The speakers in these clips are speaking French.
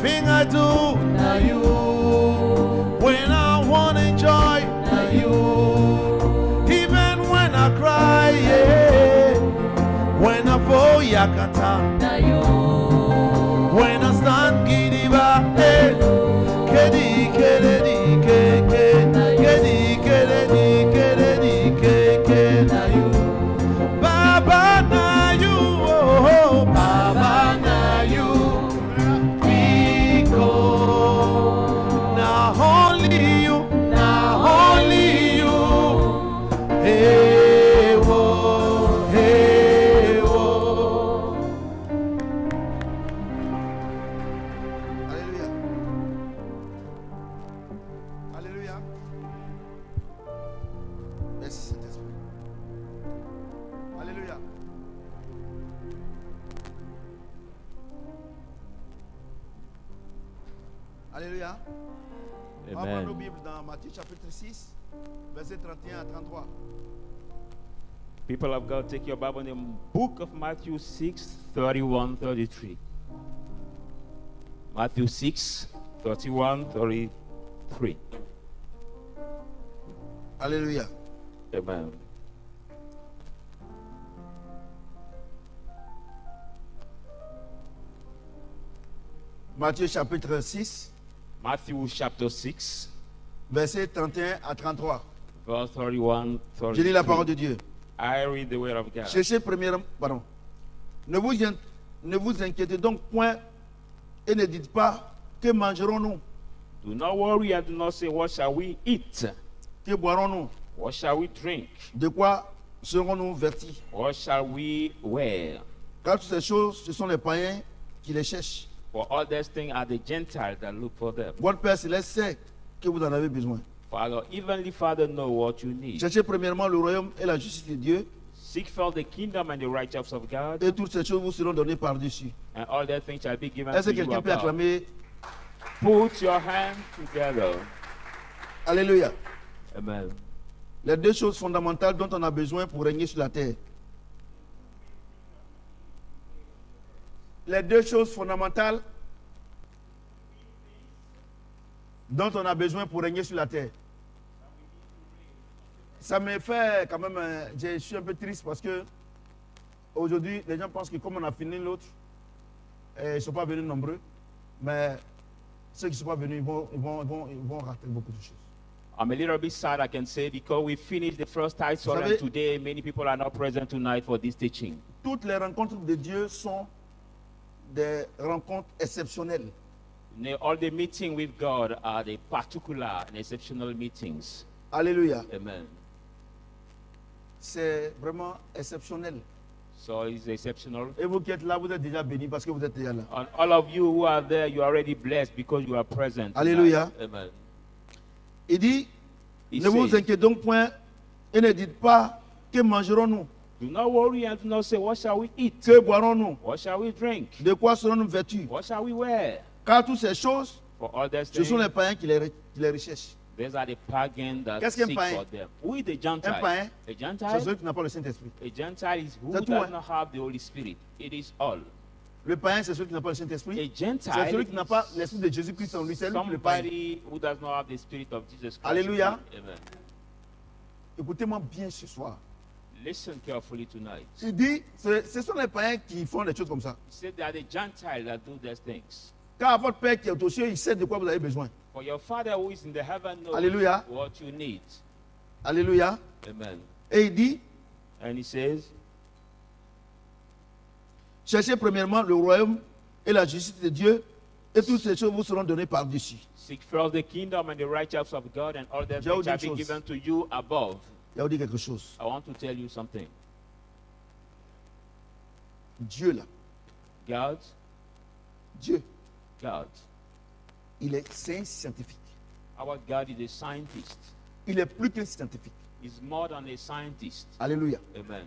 everything I do, now you, when I want to enjoy, now you, even when I cry, yeah. When I fall, yakata, now you, when I stand, gidiba, eh. Kedi, kedi, kedi, kedi, kedi, kedi, kedi, now you, Baba na you, oh, Baba na you, Biko. Now only you, now only you. Hey, wo, hey, wo. Alléluia. Alléluia. Merci Saint-Esprit. Alléluia. Alléluia. On va prendre nos Amen. Bibles dans Matthieu chapitre 6, versets 31 à 33. People of God, take your Bible in the book of Matthew 6, 31, 33. Matthew 6, 31, 33. Alléluia. Amen. Matthieu chapitre 6, Matthew chapter 6, versets 31 à 33. verse 31, Je lis la parole 33. de Dieu. I read the word of God. Cherchez premièrement, pardon. Ne vous inquiétez donc point et ne dites pas que mangerons-nous, Do not worry and do not say, what shall we eat? que boirons-nous, What shall we drink? de quoi serons-nous vêtis. What shall we wear? Car toutes ces choses, ce sont les païens qui les cherchent. For all these things are the Gentiles that look for them. Votre Père Céleste sait que vous en avez besoin. For our Heavenly Father know what you need. Cherchez premièrement le royaume et la justice de Dieu, Seek first the kingdom and the righteousness of God, et toutes ces choses vous seront données par-dessus. and all their things shall be given Est-ce to que you quelqu'un peut above. acclamer Put your hands together. Alléluia. Amen. Les deux choses fondamentales dont on a besoin pour régner sur la terre. Les deux choses fondamentales dont on a besoin pour régner sur la terre. Ça me fait quand même, je suis un peu triste parce que aujourd'hui, les gens pensent que comme on a fini l'autre, ils ne sont pas venus nombreux, mais ceux qui ne sont pas venus, ils vont rater beaucoup de choses. I'm a little bit sad, I can say, because we finished the first time savez- and today many people are not present tonight for this teaching. Toutes les rencontres de Dieu sont des rencontres exceptionnelles. All the meetings with God are the particular and exceptional meetings. Alléluia. Amen. C'est vraiment exceptionnel. So it's exceptional. Et vous qui êtes là, vous êtes déjà bénis parce que vous êtes déjà là. And all of you who are there, you are already blessed because you are present. tonight. Alléluia. Amen. Il dit, He ne vous says, inquiétez donc point et ne dites pas que mangerons-nous, do not worry and do not say, what shall we eat? que boirons-nous, What shall we drink? de quoi serons-nous vêtus. What shall we wear? Car toutes ces choses, For all these ce sont les things, païens qui les recherchent. these are the pagans that Qu'est-ce qu'un seek païen? for them. Who is the Gentile? Un païen, A c'est Gentile? celui qui n'a pas le Saint-Esprit. A Gentile is who C'est tout, does hein? not have the Holy Spirit. It is all. Le païen, c'est celui qui n'a pas le A Saint-Esprit. Gentile C'est celui qui n'a pas is l'Esprit de Jésus-Christ en lui. C'est lui qui est le païen. somebody who does not have the Spirit of Jesus Christ. Alléluia. Amen. Écoutez-moi bien ce soir. Listen carefully tonight. Il dit, ce sont les païens qui font des choses comme ça. He said they are the Gentiles that do these things. Car votre Père qui est aux cieux, il sait de quoi vous avez besoin. For your Father who is in the heaven knows Alléluia. what you need. Alléluia. Amen. Et il dit, And he says, cherchez premièrement le royaume et la justice de Dieu, et toutes ces choses vous seront données par-dessus. seek first the kingdom and the righteousness of God, and all that Je vais vous things shall dire be une chose. given to you above. Il va vous dire quelque chose. I want to tell you something. Dieu là, God, Dieu, God, c'est un scientifique. our God is a scientist. Il est plus qu'un scientifique. He's more than a scientist. Alléluia. Amen.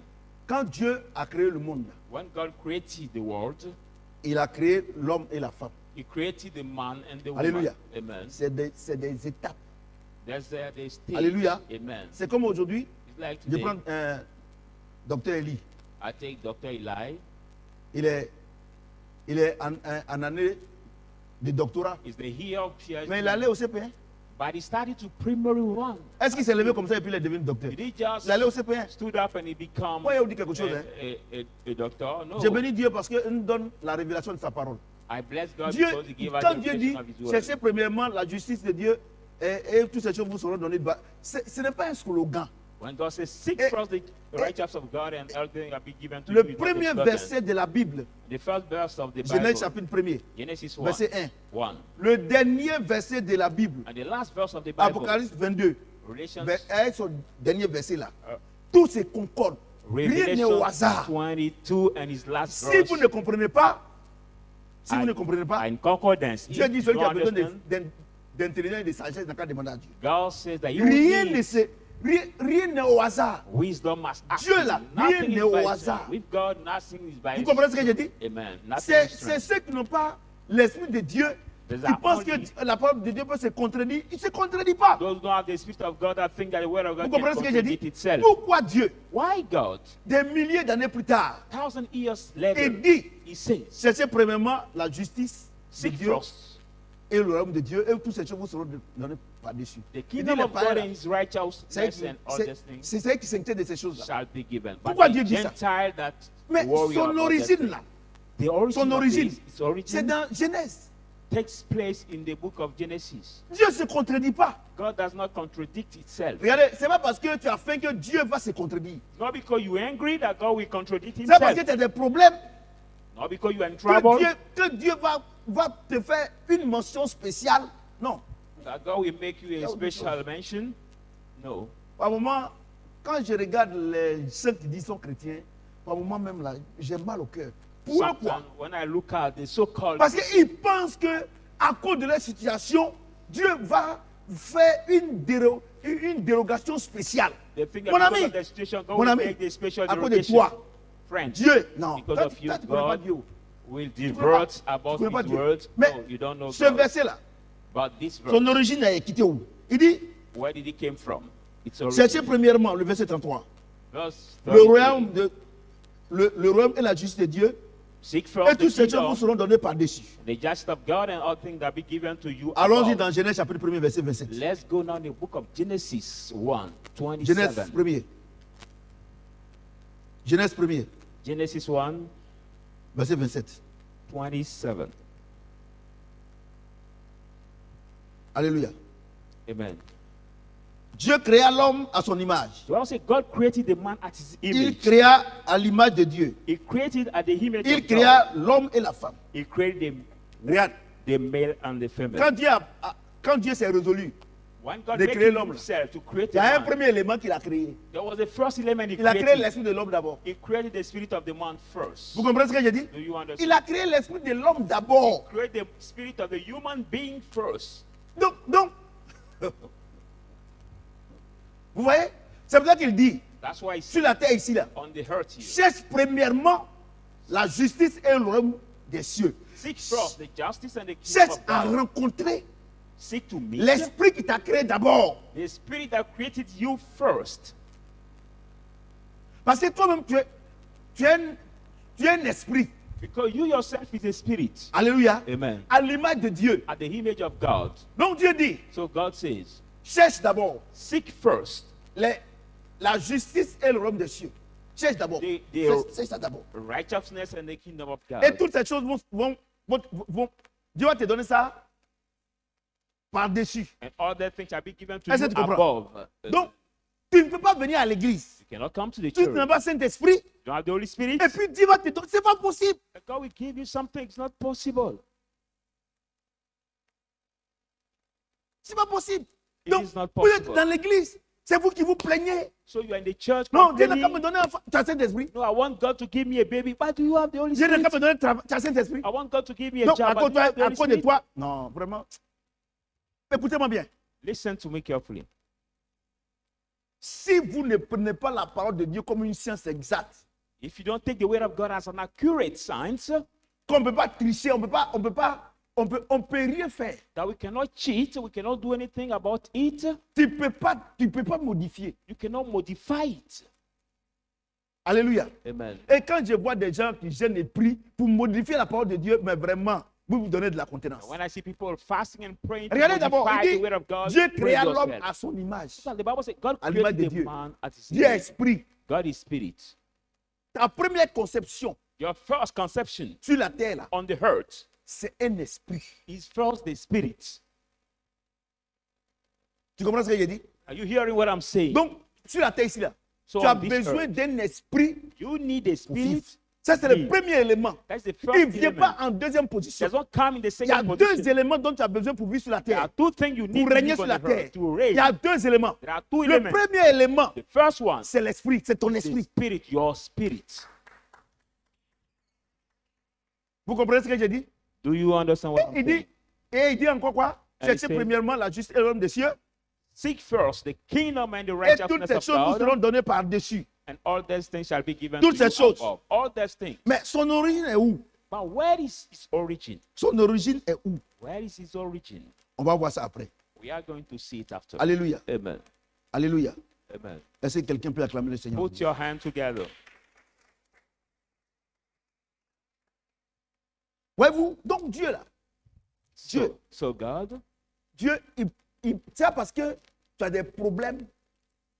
Quand Dieu a créé le monde, When God created the world, il a créé l'homme et la femme. He created the man and the Alléluia. woman. Amen. C'est des étapes. There's the stage. Alléluia. Amen. C'est comme aujourd'hui, It's like je today. prends Docteur Eli. I take Dr. Eli. Il est en année de doctorat. Is the year of PhD. Mais il allait au CP1. But he started to primary one. Est-ce qu'il s'est levé comme ça et puis il est devenu docteur? Did he just Il allait au CP1. stood up and he become Moi, il dit quelque chose. Hein. a doctor? No. J'ai béni Dieu parce qu'il nous donne la révélation de sa parole. I bless God Dieu, because he gave us quand the Dieu dit, revelation of his word. cherchez premièrement la justice de Dieu et toutes ces choses vous seront données. Ce n'est pas un slogan. When God says, seek Et- first the righteousness of God and everything will be given to Le you. premier not verset de la Bible, the first verse of the Bible, Genèse chapitre 1er, Genesis 1, verset 1. 1. Le dernier verset de la Bible, And the last verse of the Bible, Apocalypse 22, Relations, avec son dernier verset là, tout se concorde. Rien n'est au Revelation hasard. 22 and his last Si verse vous ne comprenez pas, si vous are- ne comprenez pas, are in concordance. Dieu If dit you celui qui a don't besoin understand, d'intelligence et de sagesse n'a qu'à demander à Dieu. God says that you Rien ne need se, rien n'est au hasard. wisdom must act. Dieu là, rien Nothing n'est is au by hasard. chance. With God, nothing is by Vous comprenez ce que je dis? Amen. Nothing C'est is strange. ceux qui n'ont pas l'esprit de Dieu, There's qui a pensent only- que la parole de Dieu peut se contredire. Il ne se contredit pas. Those who don't have the spirit of God that think that the word of Vous God comprenez can ce que j'ai dit? contradict itself. Pourquoi Dieu, Why God, des milliers d'années plus tard, 1,000 years il later, dit, he says, cherchez premièrement la justice de seek Dieu first et le royaume de Dieu et toutes ces choses vous seront données par-dessus. the Il dit, kingdom les of God païens, and his righteousness and all these things c'est ceux qui s'inquiètent de ces choses-là. shall be given. But Pourquoi the Dieu dit ça? Gentile that Mais worry son about that origine thing, là, the origin son of origine, this, its c'est origin dans Genèse. takes place in the book of Genesis. Dieu ne se contredit pas. God does not contradict itself. Regardez, c'est pas parce que tu as faim que Dieu va se contredire. Not because you're angry that God will contradict C'est pas parce himself. que tu as des problèmes Not because you're in trouble que Dieu va te faire une mention spéciale. Non. that God will make you a special mention. No. Par moment, quand je regarde les ceux qui disent sont chrétiens, par moment même là, j'ai mal au cœur. Pourquoi? Sometimes when I look at the so-called Parce qu'ils pensent que à cause de leur situation, Dieu va faire une dérogation spéciale. they think that Mon because ami, of the situation, God mon will ami, make the special à cause de derogation. toi, Friend, Dieu, non. because Toi, of you, toi, tu connais pas God Dieu. will Tu connais divert pas- about tu connais pas his Dieu. words. Mais No, you don't know ce God. verset-là, But this verse, son origine est quitté où? Il dit, where did it came from? It's cherchez origin. premièrement le verset 33. Verse Le 33. royaume, le royaume et la justice de Dieu, Seek et first toutes the ces choses vous kingdom, seront données par-dessus. the justice of God, and all things that be given to you. Allons-y above. dans Genèse chapitre 1er, verset 27. Let's go now in the book of Genesis 1, Genèse 27. 1er. Genèse 1er, Genesis 1, verset 27. 27. Alléluia. Amen. Dieu créa l'homme à son image. The Bible says God created the man at his Il image. créa à l'image de Dieu. He created at the image Il of God. créa l'homme et la femme. He created Regarde, the male and the female. quand Dieu s'est résolu, When God de made créer l'homme, himself to create il y a a un man, premier élément qu'il a créé. there was the first element he Il a créé created. l'esprit de l'homme d'abord. He created the spirit of the man first. Vous comprenez ce que j'ai dit? Do you understand? Il a créé l'esprit de l'homme d'abord. Create the spirit of the human being first. Donc, vous voyez? C'est pour ça qu'il dit, That's why sur la terre ici, là, on the earth here. cherche premièrement la justice et le royaume des cieux. Seek first the justice and the kingdom Cherche of à God. rencontrer Seek to meet l'esprit qui t'a créé d'abord. the spirit that created you first. Parce que toi-même, tu es un esprit. Because you yourself is a spirit. Alléluia. Amen. À l'image de Dieu. At the image of God. Donc Dieu dit, So God says, cherche d'abord seek first la justice et le royaume des cieux. Cherche d'abord. Cherche ça d'abord. righteousness and the kingdom of Et God. toutes ces choses Dieu va te donner ça par-dessus. And all that things shall be given to Est-ce you que tu comprends? above. Donc, tu ne peux pas venir à l'église. You cannot come to the Tu church. n'as pas Saint-Esprit. You don't have the Holy Spirit. Et puis Dieu va te donner. C'est pas possible. And God will give you something. It's not possible. C'est pas possible. It Donc, is not vous êtes possible. dans l'église. C'est vous qui vous plaignez. So you are in the church. Non, Dieu n'a complaining, qu'à me donner un enfant. Tu as Saint-Esprit. no, I want God to give me a baby. Why do you have the Holy Dieu n'a Spirit? qu'à me donner un travail. Tu as Saint-Esprit. I want God to give me a Donc, job. à but cause you have the à Holy cause de Spirit. toi. Non, vraiment. Écoutez-moi bien. Listen to me carefully. Si vous ne prenez pas la parole de Dieu comme une science exacte, If you don't take the word of God as an accurate science, qu'on ne peut pas tricher, on peut rien faire. that we cannot cheat, we cannot do anything about it, Tu peux pas modifier. you cannot modify it. Alléluia. Amen. Et quand je vois des gens qui gênent et prient pour modifier la parole de Dieu, mais vraiment, vous vous donnez de la contenance. When I see people fasting and praying to Regardez d'abord, modify il the word of dit, God, Dieu pray créa l'homme yourself. à son image. So the Bible says God À l'image de created Dieu. the man as his Dieu est image. esprit. God is spirit. Ta première conception Your first conception sur la terre, là, on the earth c'est un esprit. is first the spirit. Tu comprends ce que j'ai dit? Are you hearing what I'm saying? Donc, sur la terre ici, là, So tu as on this besoin earth, d'un esprit you need a pour vivre. spirit. Ça, c'est le Oui. premier élément. That's the Il first ne vient element. pas en deuxième position. Doesn't come in the Il y a second deux position. éléments dont tu as besoin pour vivre sur la There are terre. two things you need Pour to régner live sur on la the terre. earth. To Il reign. y a deux éléments. There are two Le elements. premier élément, The first one c'est l'esprit. C'est ton is the esprit. spirit, your spirit. Vous comprenez ce que j'ai dit? Do you understand what I'm Il saying? dit, et il dit encore quoi? And Cherchez he said- premièrement la justice et l'homme des cieux. Seek first the kingdom and the Et toutes righteousness ces of choses vous God, seront données par-dessus. and all these things shall be given Toutes to you ces choses. above. All these things. Mais son origine est où? But where is his origin? Son origine est où? Where is his origin? On va voir ça après. We are going to see it after. Alléluia. Amen. Alléluia. Amen. Est-ce que quelqu'un peut acclamer le Seigneur? Put your hand together. Voyez-vous? Donc Dieu là, Dieu. So God, Dieu, c'est parce que tu as des problèmes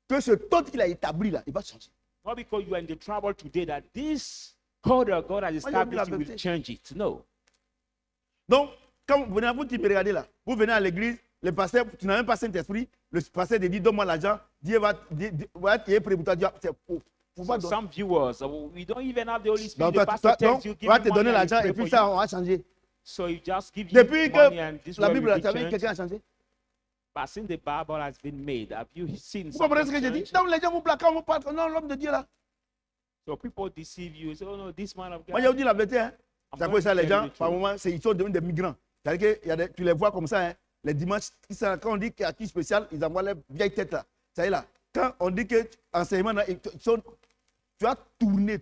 que ce temps qu'il a établi là, il va changer. not because you are in the trouble today that this order God has Moi, j'ai established, oublié you la will vérité. change it. No. Donc, quand vous venez, vous qui me regardez là, vous venez à l'église, le pasteur, tu n'as même pas Saint-Esprit, le pasteur te dit, donne-moi l'argent, Dieu va te prêt pour toi, Dieu, c'est faux. Faut pas donner. Some viewers, we don't even have the Holy Spirit. Donc, The toi, pastor tells you, on give va me te donner money and l'argent pray et puis for ça, you. on va changer. So you just give you Depuis money and que this la will Bible, be tu as vu, changed. quelqu'un a changé. But since the Bible has been made, have you seen Vous comprenez ce que j'ai something dit? change? Donc, les gens vous plaquent quand vous parlez, non, l'homme de Dieu là. So people deceive you. Say, oh no, this man of Moi, God. j'ai vous dit la vérité. Hein. I'm C'est à going cause de ça, to les tell gens, you the par truth. moment, ils sont devenus des migrants. C'est-à-dire que tu les vois comme ça, hein, les dimanches, quand on dit qu'il y a qui spécial, ils envoient les vieilles têtes là. Ça y est là. Quand on dit que enseignement, là, tu as tourné.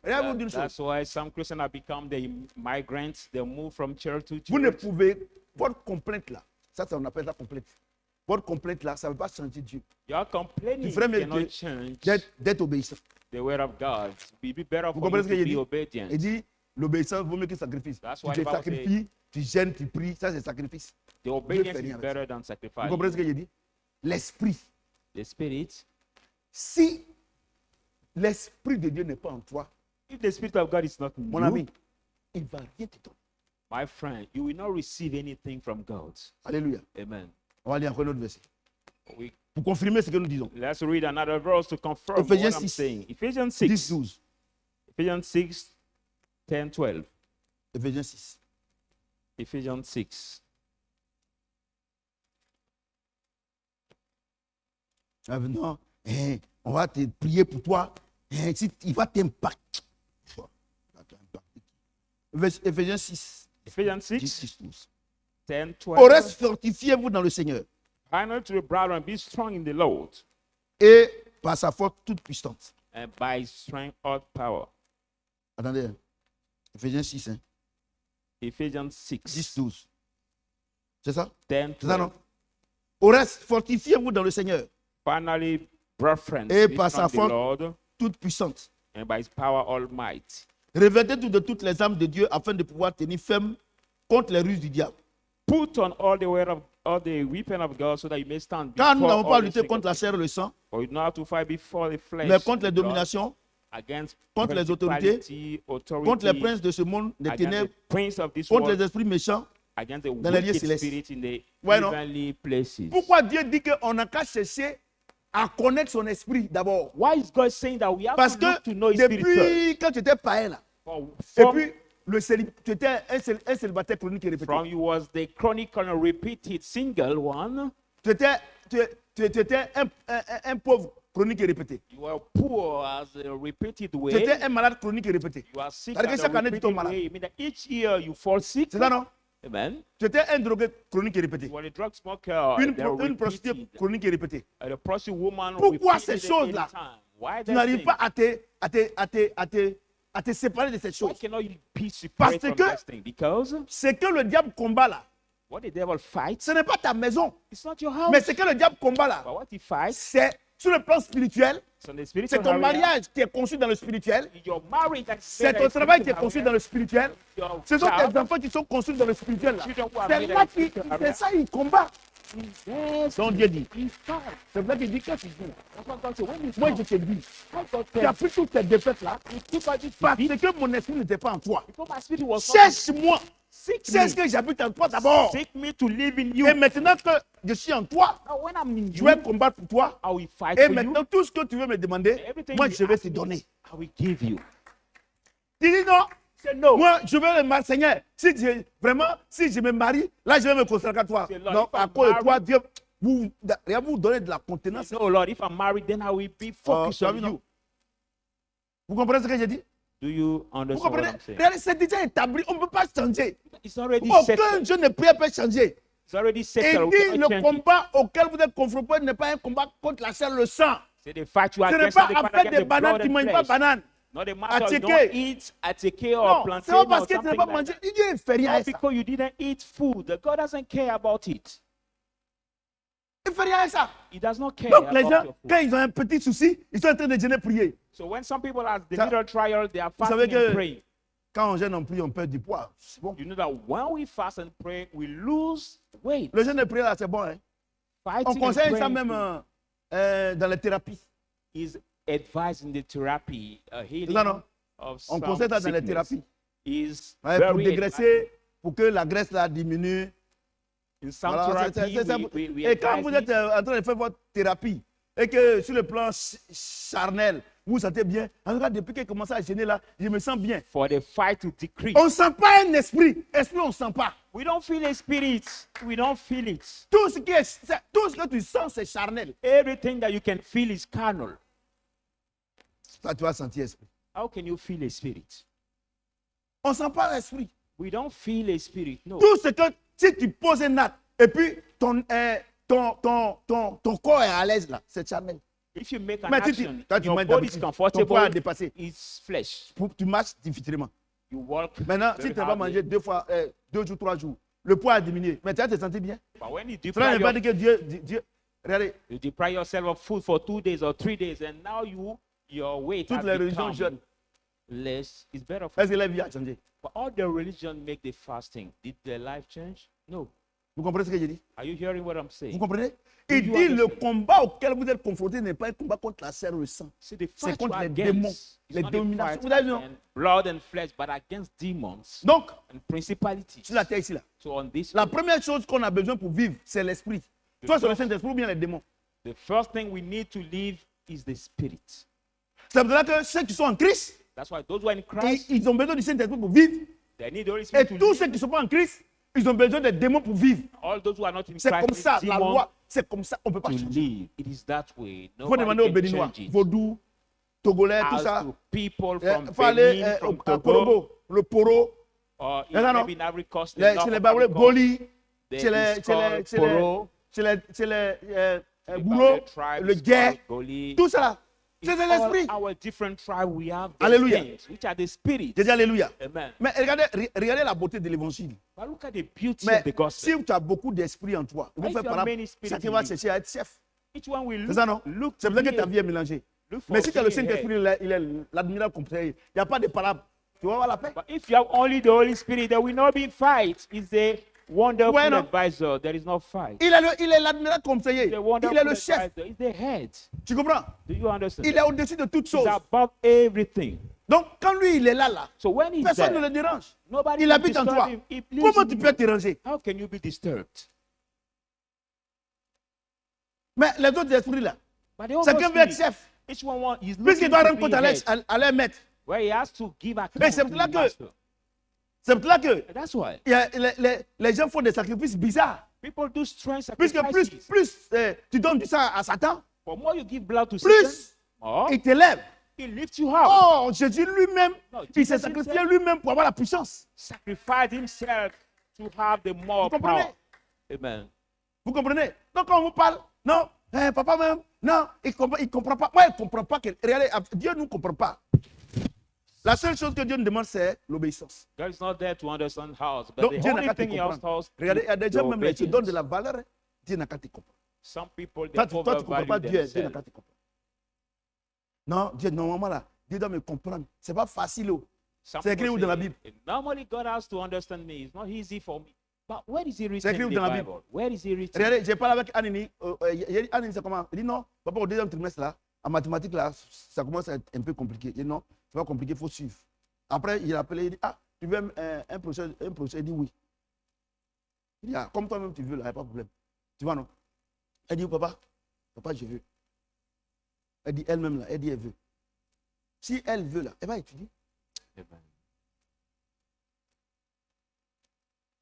Regardez, vous dire une chose. That's why some Christians have become the migrants. They move from church to Vous ne church. pouvez, votre complainte là, ça on appelle ça complainte. Votre complainte là, ça ne veut pas changer Dieu. Your complaining Tu ferais mieux cannot que change d'être obéissant. the word of God. It be better Vous for comprenez you ce que to j'ai be dit? obedient. Il dit, l'obéissance vaut mieux que le sacrifice. That's Tu why te the Bible sacrifies, tu gênes, tu pries, ça c'est sacrifice. The obedience fait is rien avec better than Vous sacrifice. comprenez ce que j'ai dit? L'esprit. The spirit. Si l'esprit de Dieu n'est pas en toi, If the spirit of God is not in mon you, ami, il ne va rien te donner. my friend, you will not receive anything from God. Alléluia. Amen. On va lire encore un autre verset. We, Pour confirmer ce que nous disons. let's read another verse to confirm Ephesians what I'm 6. saying. Ephesians 10, 6. 12. Ephesians 6, 10, 12. Ephésiens 6. Ephesians 6. Ah, non, on va te prier pour toi. Si, il va t'impacter. Ephésiens 6. Ephesians 10, 6, 12. 10, Au 12. reste, fortifiez-vous dans le Seigneur Finally, to the brethren, be strong in the Lord, et par sa force toute puissante. and by his strength all power. Attendez. hein. Ephésiens 6. Hein. Ephesians 10, 6, 12. C'est ça? 10, C'est ça, 12. non? Au reste, fortifiez-vous dans le Seigneur, Finally, brethren, Et be par strong sa in the force- Lord, toute puissante. and by his power almighty. Revêtez-vous de toutes les armes de Dieu afin de pouvoir tenir ferme contre les ruses du diable. Put on all the weight of all the weapon of God, so that you may stand Car nous before n'avons pas à all the lutter sake contre la of chair et le sang, For you know how to fight before the flesh, mais contre les and blood, dominations, against contre les principality, authority, contre les princes de ce monde, des against ténèbres, the prince of this contre world, les esprits méchants. against the dans les lieux wicked célestes. spirit in the Ouais, non? heavenly places. Pourquoi Dieu dit qu'on n'a qu'à chercher à connaître son esprit d'abord? Why is God saying that we have Parce to look que to know his spirit first? depuis quand tu étais païen là, For- et From, puis tu étais un célibataire chronique et répété. from you was the chronicle and repeated single one. Tu étais un pauvre chronique et répété. You were poor as a repeated Tu way. étais un malade chronique et répété. You are sick C'est-à-dire que as a chaque année, tu tombes repeated malade. way. I mean that each year you fall sick. C'est ça, non? Amen. Tu étais un drogué chronique et répété. You are a drug smoker. Une prostituée chronique et répétée. A prostitute woman. Pourquoi repeated ces it choses-là? anytime. Why Tu that n'arrives thing? pas à te séparer de ces Why choses. cannot you be separate Parce from que- this thing? Because Ce que le diable combat là, what the devil fights, ce n'est pas ta maison. it's not your house. Mais ce que le diable combat là, But what he fights c'est sur le plan spirituel, So in the c'est spiritual ton area, mariage qui est conçu dans le spirituel. your marriage that is C'est made ton in the travail qui est spiritual conçu area, dans le spirituel. your Ce sont child, tes enfants qui sont construits dans le spirituel. là. children who are C'est made là in the qui, spiritual c'est area. ça, il combat. Yes, Donc Dieu dit. he fight. C'est pour ça qu'il dit, qu'est-ce qu'il dit? That's what God said. When you Moi, fight, je te dis, what God tu as said, pris toutes tes défaites là you took out this parce defeat que mon esprit n'était pas en toi. because my spirit was not Cherche-moi. seek Cherche me. que j'habite en toi d'abord. Seek me to live in you. Et maintenant que je suis en toi, Now when I'm in je you, vais combattre pour toi. I will fight Et for maintenant, you. tout ce que tu veux me demander, Everything moi, you je vais ask te me, donner. I will give you. Tu dis non. Say no. Moi, je veux le marier. Seigneur, si je me marie, là, je vais me consacrer à toi. C'est Lord, Non, if à I'm cause de married- toi, Dieu, vous donnez de la contenance. No, Lord, if I'm married, then I will be focused tu as on vu, non? you. Vous comprenez ce que j'ai dit? Do you Vous understand what comprenez? I'm saying? Regardez, c'est déjà établi. On ne peut pas changer. It's already Aucun settled. jeune ne peut pas changer. It's already Et settled. dit, We cannot le change it. combat auquel vous êtes confronté n'est pas un combat contre la chair, le sang. C'est the fight you are Ce n'est against, pas not the à fight faire against des the bananes, blood tu ne and manges pas flesh. banane. Not the matter you Attiqué. don't eat attiqué or Non, plantain c'est pas or parce que tu n'as something pas like mangé. that. Dieu ne fait rien à Not ça. because you didn't eat food. The God doesn't care about it. Il ne fait rien à ça. He does not care Donc les about gens, your food. quand ils ont un petit souci, ils sont en train de jeûner, prier. So when some people have the Ça- little trial, they are Vous savez fasting and que praying. quand on jeûne, on prie, on perd du poids. C'est bon. You know that when we fast and pray, we lose weight. Le jeûne de prière, là, c'est bon. Hein? On Fighting and conseille ça praying même dans les thérapies. is advised in the therapy, healing Non, non. of On some conseille ça dans les sickness thérapies. is Ouais, pour very dégraisser, pour que la graisse là diminue. in some Voilà, therapy, c'est ça. we Et quand advise vous êtes it. en train de faire votre thérapie et que sur le plan charnel, vous vous sentez bien, en tout cas, depuis qu'il commence à gêner là, je me sens bien. For the fight to decrease. On ne sent pas un esprit. Esprit, on ne sent pas. We don't feel a spirit. We don't feel it. Tout ce que tu sens, c'est charnel. Everything that you can feel is carnal. Ça, tu vas sentir esprit. How can you feel a spirit? On ne sent pas l'esprit. We don't feel a spirit. No. Tout ce que, si tu poses un acte et puis ton corps est à l'aise là, c'est charnel. If you make an Mais action, toi, tu your manges body is d'habitude, ton poids a comfortable. dépassé. It's flesh. Tu marches difficilement. You walk. Maintenant, very si tu vas hardly. manger 2 jours, 3 jours, le poids a diminué. Mais tu vas te sentir bien. But when you Cela ne deprive, veut pas dire que Dieu, regardez, you deprive yourself of food for 2 days or 3 days, and now your weight toutes has les religions become jeûnent. less. It's better for Est-ce que la vie a changé? But all the religion make the fasting. Did their life change? No. Vous comprenez ce que je dis? Are you hearing what I'm Vous saying? comprenez? Do Il you dit le understand? combat auquel vous êtes confronté n'est pas un combat contre la chair et le sang. See, the C'est fight contre you are les démons, against is les not a dominations. fight Vous avez vu, non? against blood and flesh, but against demons Donc, and principalities. sur la terre ici, là, So on this, la earth, première chose qu'on a besoin pour vivre, c'est l'esprit. Soit c'est le Saint-Esprit ou bien les démons. the first thing we need to live is the spirit. C'est pour cela que ceux qui sont en Christ, That's why those who are in Christ, ils ont besoin du Saint-Esprit pour vivre. they need the Holy Et Spirit to tous ceux live. qui ne sont pas en Christ, ils ont besoin des démons pour vivre. All those who are not in C'est Christ comme ça, need la demons loi, c'est comme ça, on ne peut pas to changer. live. It is that way. Il faut demander aux Nobody can Béninois, change it. Vaudou, Togolais, tout As ça. to people Il from faut aller Benin, from à Togo, Korobo, le Poro, or Non, non, non. maybe in Ivory Coast, the chez North les of Baoulés, Ivory Coast, Boli, they- chez les it's called Poro. The Boulot, Baoulé tribe le is Guet, called Goli. tout ça là. C'est In l'esprit. all our different tribes, we have these Alléluia. things, which are the spirits. J'ai dit Alléluia. Amen. Mais regardez la beauté de l'évangile. But look at the beauty Mais of the gospel. si tu as beaucoup d'esprit en toi, il faut If faire you par have exemple, many spirits chacun in va you, chercher à être chef. Each one will C'est ça, non? look C'est pour ça que to ta be vie est mélangée. look for Mais si tu as le being Saint-Esprit, head. il est l'admirable conseiller. Il n'y a pas de parable. Tu vas avoir la paix. But if you have only the Holy Spirit, there will not be fight. It's a wonderful Ouais, non? advisor. There is no fight. Il est l'admirable conseiller. He's a Il wonderful est le chef. advisor. He's the head. Tu comprends? Do you understand? Il est au-dessus de toutes He's choses. above everything. Donc, quand lui, il est là, So when he's personne ne there, le dérange. nobody Il can habite en disturb toi. him. He lives Comment in tu you. peux être dérangé? How can you be disturbed? Mais les autres esprits là, But the chacun Holy veut être Spirit, chef. each one is Puisqu'il looking doit to rendre be compte head, à leur maître. where he has to give account Mais c'est to pour cela his que- master. C'est pour cela que That's why il y a les gens font des sacrifices bizarres. people do strange Puisque sacrifices. plus tu donnes du sang à Satan, For more you give blood to Satan, plus more il t'élève. he lifts you up. Oh, Jésus lui-même, No, il s'est Jesus sacrifié himself- lui-même pour avoir la puissance. Sacrifice himself to have the more Vous comprenez? power. Amen. Vous comprenez? Donc quand on vous parle, non, papa même, non, il comprend pas. Moi, il ne comprend pas. Regardez, Dieu ne comprend pas. La seule chose que Dieu nous demande, c'est l'obéissance. God is not there to understand how, but Donc the Dieu n'a only qu'à te thing he has comprendre. told us Regardez, il y a des to gens même qui te donnent de obedience. la valeur, Dieu n'a qu'à te comprendre. Some people they Toi, tu ne comprends overvalue pas Dieu, Dieu n'a themselves. qu'à te comprendre. Non, Dieu, normalement là, Dieu doit me comprendre. C'est pas facile. Oh. Some C'est écrit people où dans la say, Bible? normally God has to understand me. It's not easy for me. But where is it C'est written écrit in où the dans la Bible? Bible? Where is it written? Regardez, j'ai parlé avec Anini. Anini, c'est comment? Il dit non, papa, au deuxième trimestre là, en mathématiques là, ça commence à être un peu compliqué. Il dit non, c'est pas compliqué, il faut suivre. Après, il a appelé, il dit ah, tu veux un professeur? Il dit oui. Il dit ah, comme toi-même tu veux là, il n'y a pas de problème. Tu vois non? Elle dit papa, je veux. Elle dit elle-même là, elle dit elle veut. Si elle veut là, elle va étudier. Amen.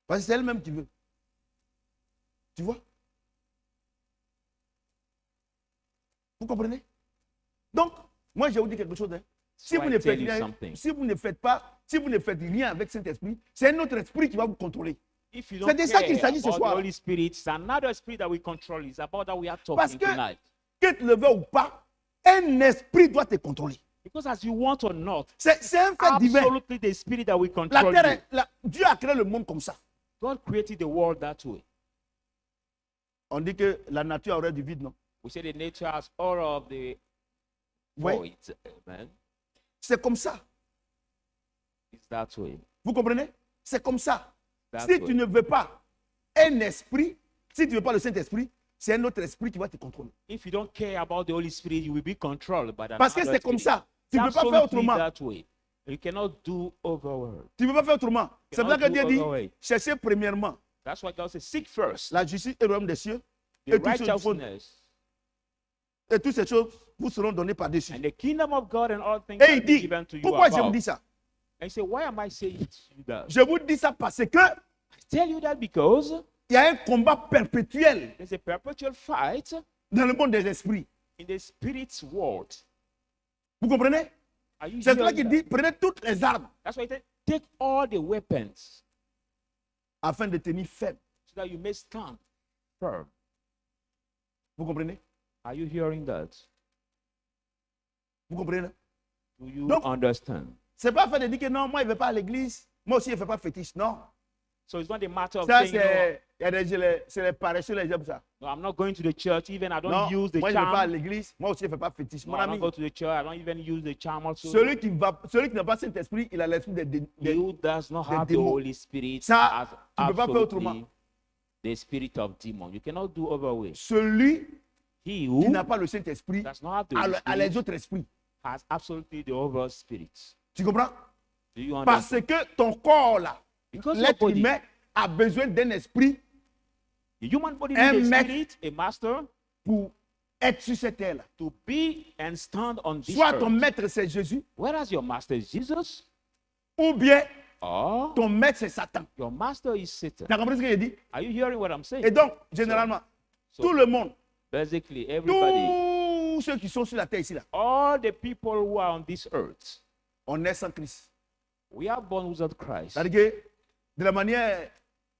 Parce que c'est elle-même qui veut. Tu vois? Vous comprenez? Donc, moi je vais vous dire quelque chose. Hein. Si So vous I ne tell faites you rien, something. si vous ne faites rien avec Saint-Esprit, c'est un autre esprit qui va vous contrôler. If you C'est don't de ça qu'il care s'agit ce about the soir. Holy Spirit, it's another spirit that we control. It's about that we are Parce talking que, tonight. que tu le veux ou pas, un esprit doit te contrôler. Because as you want or not, C'est un fait divin. absolutely the spirit that we La control terre you. est- la- Dieu a créé le monde comme ça. God created the world that way. On dit que la nature aurait du vide, non? We say the nature has all of the Oui. void. Amen. C'est comme ça. It's that way. Vous comprenez? C'est comme ça. That's Si way. tu ne veux pas un esprit, si tu ne veux pas le Saint-Esprit, c'est un autre esprit qui va te contrôler. If you don't care about the Holy Spirit, you will be controlled by that. Parce que c'est comme ça. Tu ne peux pas faire autrement. That way. You cannot do overworld. Tu ne peux pas faire autrement. C'est pour ça que Cannot Dieu do other dit, way. cherchez premièrement That's why God says, seek first la justice et le royaume des cieux. the Et toutes ces choses, righteousness et toutes ces choses vous seront données par-dessus. and the kingdom of God and all things Et will il be dit, given to you pourquoi je vous above. dis ça? And you say, why am I saying it to you that? Je vous dis ça parce que I tell you that because il y a un combat perpétuel there's a perpetual fight dans le monde des esprits. in the spirit's world. Vous comprenez? Are you C'est cela hearing qu'il that? dit, prenez toutes les armes That's why he said, take all the weapons afin de tenir ferme. so that you may stand firm. Vous comprenez? Are you hearing that? Vous comprenez? Do you Donc- understand? C'est pas fait de dire que non, moi, je ne vais pas à l'église. Moi aussi, je ne fais pas fétiche. Non. So it's not a matter of Ça, saying, c'est les paresseux, les gens, ça. no, I'm not going to the church, even I don't Non, use the moi, je ne vais pas à charm. l'église. Moi aussi, je ne fais pas fétiche. No, Mon I don't ami, go to the church, I don't even use the charm also. celui qui n'a pas Saint-Esprit, il a l'esprit de Who does not des have the démons. Holy Spirit Ça, as tu peux pas faire autrement. absolutely the spirit of demon. You cannot do other way. Celui He qui who n'a pas le Saint-Esprit does not have the a, Holy a les Spirit autres esprits. has absolutely the other spirit. Tu comprends? Do you Parce understand? que ton corps, là, Because your l'être body, humain a besoin d'un esprit the human body un needs a mec- spirit, a master, pour être sur cette terre-là. to be and stand on this Soit ton earth. maître, c'est Jésus, Whereas your master is Jesus, ou bien or ton maître, c'est Satan. your master is Satan. Tu as compris ce que j'ai dit? Are you hearing what I'm saying? Et donc, généralement, So- tout le monde, Basically, everybody, tous ceux qui sont sur la terre ici, là, all the people who are on this earth, on est sans Christ. we are born without Christ. C'est-à-dire que, de la manière,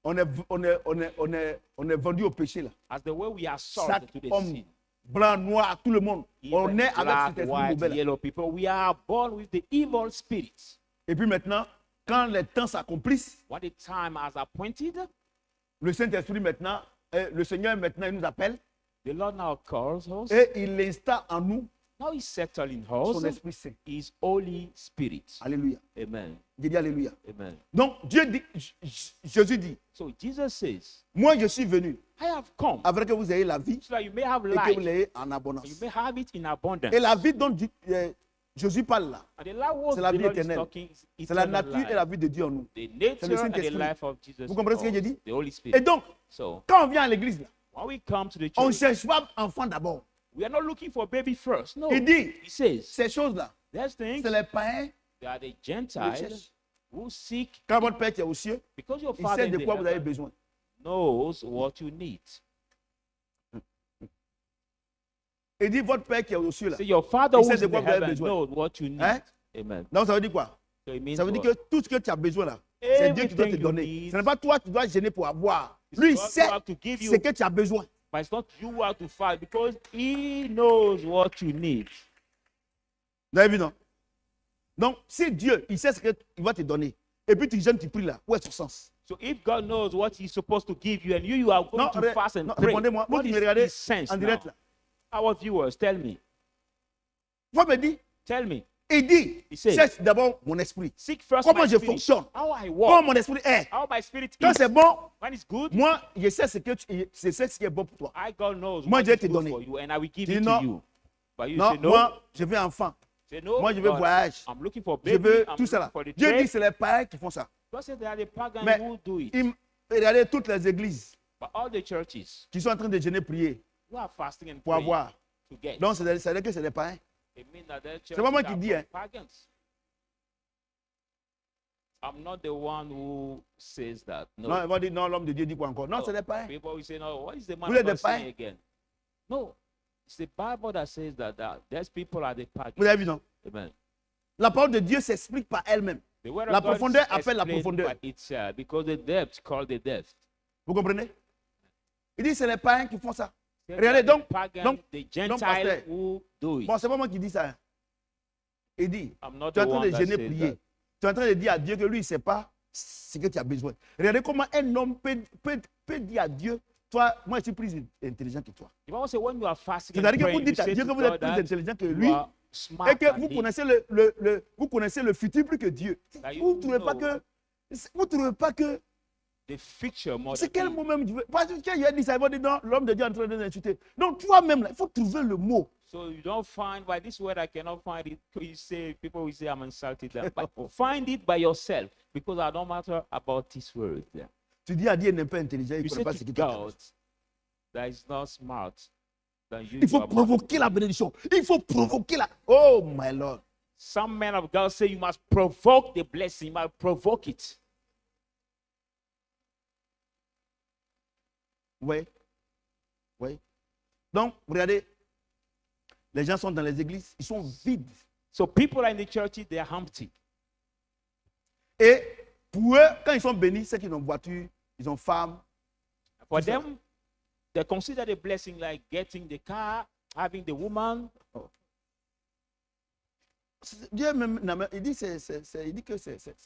on est vendu au péché, là. As the way we are sold Chaque to the homme, sin. blanc, noir, tout le monde, on Even est avec black, cet esprit white, mauvais, là. yellow people, we are born with the evil spirits. Et puis maintenant, quand les temps s'accomplissent, When the time has appointed, le Saint-Esprit maintenant, le Seigneur maintenant, il nous appelle the Lord now calls us. et il installe en nous Now He's settling son us Esprit Saint. His Holy Spirit. Alléluia. Amen. J'ai dit Alléluia. Amen. Donc, Dieu dit, Jésus dit, So Jesus says, moi je suis venu I have come afin que vous ayez la vie so that you may have et que vous life, l'ayez en abondance. you may have it in abundance. Et la vie dont Jésus parle là, And the life was c'est la the vie Lord is éternelle. talking is c'est la eternal nature et life. la vie de Dieu en nous. The nature and the Saint-Esprit. life of Jesus. Vous comprenez ce que in j'ai us, dit? The Holy Et Spirit. donc, So quand on vient à l'église, là, when we come to the on ne church, cherche pas enfant d'abord. we are not looking for baby first. No. Il dit, He says, ces choses-là, there's things c'est les païens. they are the qui les Gentiles cherchent. who seek Quand votre Père qui est aux cieux, because your il Father sait in de the quoi vous avez heaven besoin. knows what you need. Il dit, votre Père qui est aux cieux là. So your Father Il who's sait in de the quoi vous avez heaven besoin. knows what you need. Hein? Amen. Donc ça veut dire quoi? So it means Ça veut dire what? que tout ce que tu as besoin là, c'est Dieu qui doit te Everything you donner. need. Ce n'est pas toi qui dois gêner pour avoir. It's Lui, il God who sait have to give you. ce que tu as besoin. But it's not you who have to fight because He knows what you need. Vous avez vu, non? Donc, si Dieu, il sait ce qu'il va te donner, et puis tu gênes, tu pries là, où est son sens? So if God knows what He's supposed to give you and you are going Non, to fast and non, pray, répondez-moi. Vous what qui is me regardez His sense en direct now? là. Our viewers, tell me. Faut me dire, Tell me. il dit, Il said, cherche d'abord mon esprit. Seek first Comment my je spirit. fonctionne? How I Comment walk. mon esprit est. How my spirit Quand is. c'est bon, When it's good, moi, je sais ce qui est bon pour toi. I God knows Moi, what je vais is te good donner. for you, and I will give Tu it dis to non. you. But you Non, say no. moi, je veux enfant. Say no. Moi, je veux God, voyage. I'm looking for Je baby. veux I'm tout looking cela. for the Dieu dit, trade. c'est les païens qui font ça. God said there are the pagans Mais who do it. regardez toutes les églises But all the churches qui sont en train de jeûner, prier who are fasting and pour praying avoir. to get. Donc, c'est-à-dire que c'est des païens. It means that their C'est pas moi churches qui are dis, from hein. pagans. I'm not the one who says that. No. Non, ils vont dire, non, l'homme de Dieu dit quoi encore? Non, No. c'est des païens. People will say, no, what is the man Vous êtes of des God saying païens. again? No. It's the Bible that says that these people are the pagans. Vous avez vu, non? Amen. La parole de Dieu s'explique par elle-même. The word La of God profondeur is appelle la explained profondeur. by itself, because the depth called the depth. Vous comprenez? Il dit, c'est les païens qui font ça. They Regardez, are the donc, pagan, donc, the pasteur. Gentile who do it. Bon, c'est pas moi qui dis ça. Hein. Il dit, I'm not tu es the en train one de that gêner, says prier. that. Tu es en train de dire à Dieu que lui, il ne sait pas ce que tu as besoin. Regardez comment un homme peut dire à Dieu, toi, moi, je suis plus intelligent que toi. The Bible says when you are fasting and C'est-à-dire que praying, vous you dites à say Dieu que to vous êtes God plus that intelligent que you lui are smart et que than vous him. connaissez vous connaissez le futur plus que Dieu. That you Vous ne trouvez pas know que, vous trouvez pas que the future more c'est than quel him. mot même tu veux? Parce que quand il a dit ça, il va dire non, l'homme de Dieu est en train de nous insulter. Donc toi-même, là, il faut trouver le mot. So you don't find by this word I cannot find it. You say people will say I'm insulted them, but find it by yourself because I don't matter about this word. Tu dis à Dieu, il n'est pas intelligent, il ne You connaît say pas ce to qui t'intéresse. God that is not smart than you. Il faut are smart. provoquer la bénédiction. Il faut provoquer la. Oh my Lord. Some men of God say you must provoke the blessing. You must provoke it. Oui. Oui. Donc, regardez, les gens sont dans les églises, ils sont vides. So people are in the churches, they are empty. Et pour eux, quand ils sont bénis, c'est qu'ils ont voiture, ils ont femme. For Tout ça. them, they consider the blessing like getting the car, having the woman. Dieu même, il dit, il dit que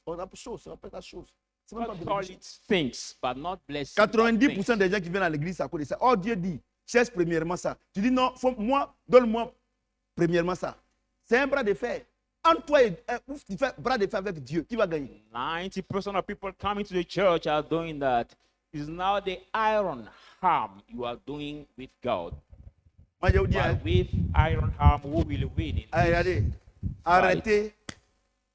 on a chose, on appelle ça chose. C'est même pas God call bénédiction. it things, but not blessing. but 90% things. des gens qui viennent à l'église, c'est à cause de ça. Oh, Dieu dit, cherche premièrement ça. Tu dis non, donne-moi premièrement ça. C'est un bras de fer. Entre toi et tu fais bras de fer avec Dieu, qui va gagner? 90% of people coming to the church are doing that. It's now the iron harm you are doing with God. Moi, je vous dis, hein, But with iron harm, who will win in ah, this? regardez, arrêtez.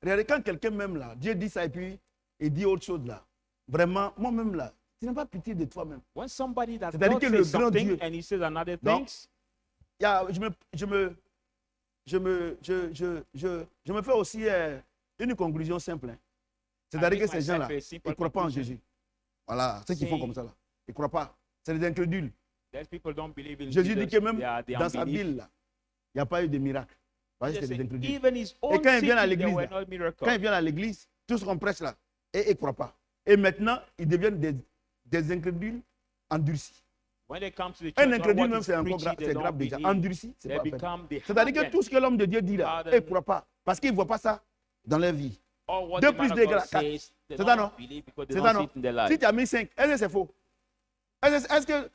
Regardez, quand quelqu'un même là, Dieu dit ça et puis il dit autre chose là. Vraiment, moi-même là, tu n'as pas pitié de toi-même. When somebody that C'est-à-dire God que le says grand something Dieu- and he says another Donc, things, Il y a- je me fais aussi une conclusion simple. Hein. C'est-à-dire I que make ces gens-là, myself a ils simple ne croient pas en conclusion. Jésus. Voilà, ceux qui font Say- comme ça là. Ils ne croient pas. C'est des incrédules. those people don't believe in Jésus Jesus. dit que même They are the dans sa unbelief. ville, là, il n'y a pas eu de miracle. Parce que They c'est des say, incrédules. even his own quand ils viennent à city, there l'église, were là, no miracles. Quand ils viennent à l'église, tout ce qu'on prêche là, et ils ne croient pas. Et maintenant, ils deviennent des incrédules endurcis. When they come to the church, Un all incrédule what même, is c'est encore preached, grave, they c'est don't grave déjà. believe. Endurci, c'est They pas la peine. become the C'est-à-dire que hardened. tout ce que l'homme de Dieu dit là, Hardened. ils ne croient pas. Parce qu'ils ne voient pas ça dans leur vie. All what Deux the plus man deux of God égale quatre. says, they C'est ça, don't non? believe because they C'est don't ça, see non? it in their life. Si tu as mis 5, est-ce que c'est faux? Est-ce que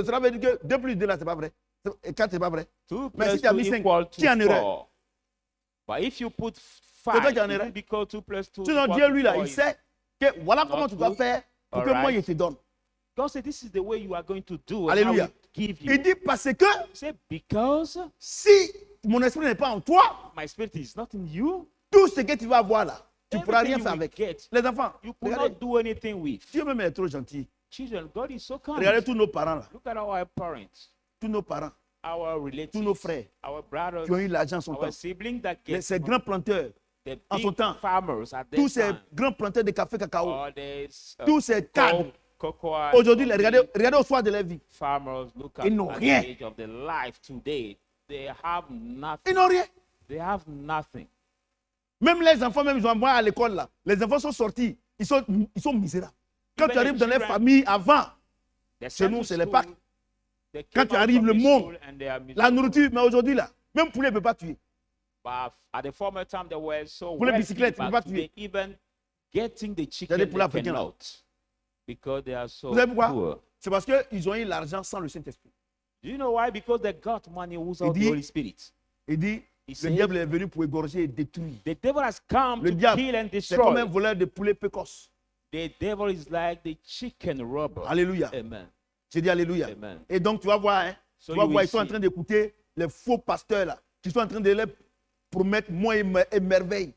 cela veut dire que 2 plus 2 là, c'est pas vrai? Et 4, c'est pas vrai? 2 Mais plus si tu as 2 mis 5, equal tu es en to erreur. 4. But if you put toi 5, qui en it erreur. will become 2 plus 2 Sinon, equal Dieu, to lui, là, 4 il is- sait que voilà comment tu dois good. faire pour que Alright. moi, je te donne. God said, this is the way you are going to do it. Alléluia. I will give you. Il dit parce que He said, because si mon esprit n'est pas en toi, my spirit is not in you, tout ce que tu vas avoir là, tu ne pourras rien everything faire you will avec. get, Les enfants, you could regardez, not do anything with. Dieu même est trop gentil. Children, God is so kind. Regardez tous nos parents là, Look at our parents, tous nos parents our relatives, tous nos frères our brothers, qui ont eu l'argent en son temps. our siblings that get Ces grands planteurs, the en son big temps, farmers at tous this ces time. grands planteurs de café cacao, All these tous ces cadres, cocoa aujourd'hui, regardez au soir de leur vie, farmers look at, Ils n'ont at rien. the age of the life today. They have ils nothing. n'ont rien. They have nothing. Même les enfants, même ils ont envoyé à l'école là, les enfants sont sortis, ils sont misérables. Quand Even tu arrives the dans les children- familles avant, They Chez sent nous, to c'est les school, Pâques. they Quand came tu out arrives, from le the monde, school and they are la miserable. nourriture, mais aujourd'hui là, même poulet ne peut pas tuer. But at the former time, they were so Pour les wealthy, bicyclettes, ils but peuvent pas today, even getting the chicken, les they poulets africains, là. cannot. Because they are so Vous savez pourquoi? poor. C'est parce qu'ils ont eu l'argent sans le Saint-Esprit. Do you know why? Because they got money without Il the dit- Holy Spirit. Il dit, He Le said, diable est venu pour égorger et détruire. the devil has come Le to diable, kill and c'est comme un destroy. voleur de poulet précoce. The devil is like the chicken robber. Alléluia. Amen. J'ai dit Alléluia. Amen. Et donc, tu vas voir, hein, So tu vas you voir, will ils sont en see. train d'écouter les faux pasteurs là, qui sont en train de leur promettre moi et merveille.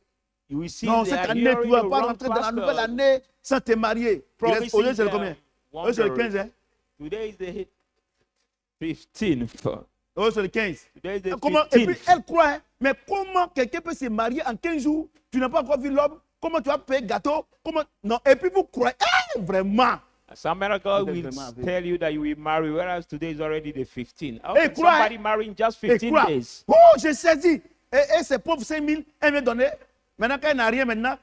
You will see Non, they cette are année, tu hearing ne vas the pas wrong rentrer dans la nouvelle pastor année sans te marier. promising Aujourd'hui, c'est le them combien? Aujourd'hui, c'est le 15, hein? Today is the 15th. Aujourd'hui, c'est le 15. Today is the Comment, et puis, 15th. elle croit, hein, mais comment quelqu'un peut se marier en 15 jours? Tu n'as pas encore vu l'homme? Comment tu vas payer gâteau? Comment? Non, et puis vous croyez, vraiment? Some men of God Peut-être will vraiment avec. tell you that you will marry, whereas today is already the 15th. How Hey, can quoi, somebody marry in just Et 15 quoi? days? Oh, j'ai saisi. Et ces pauvres 5 000, elle m'a donné. Maintenant, quand elle n'a rien, maintenant,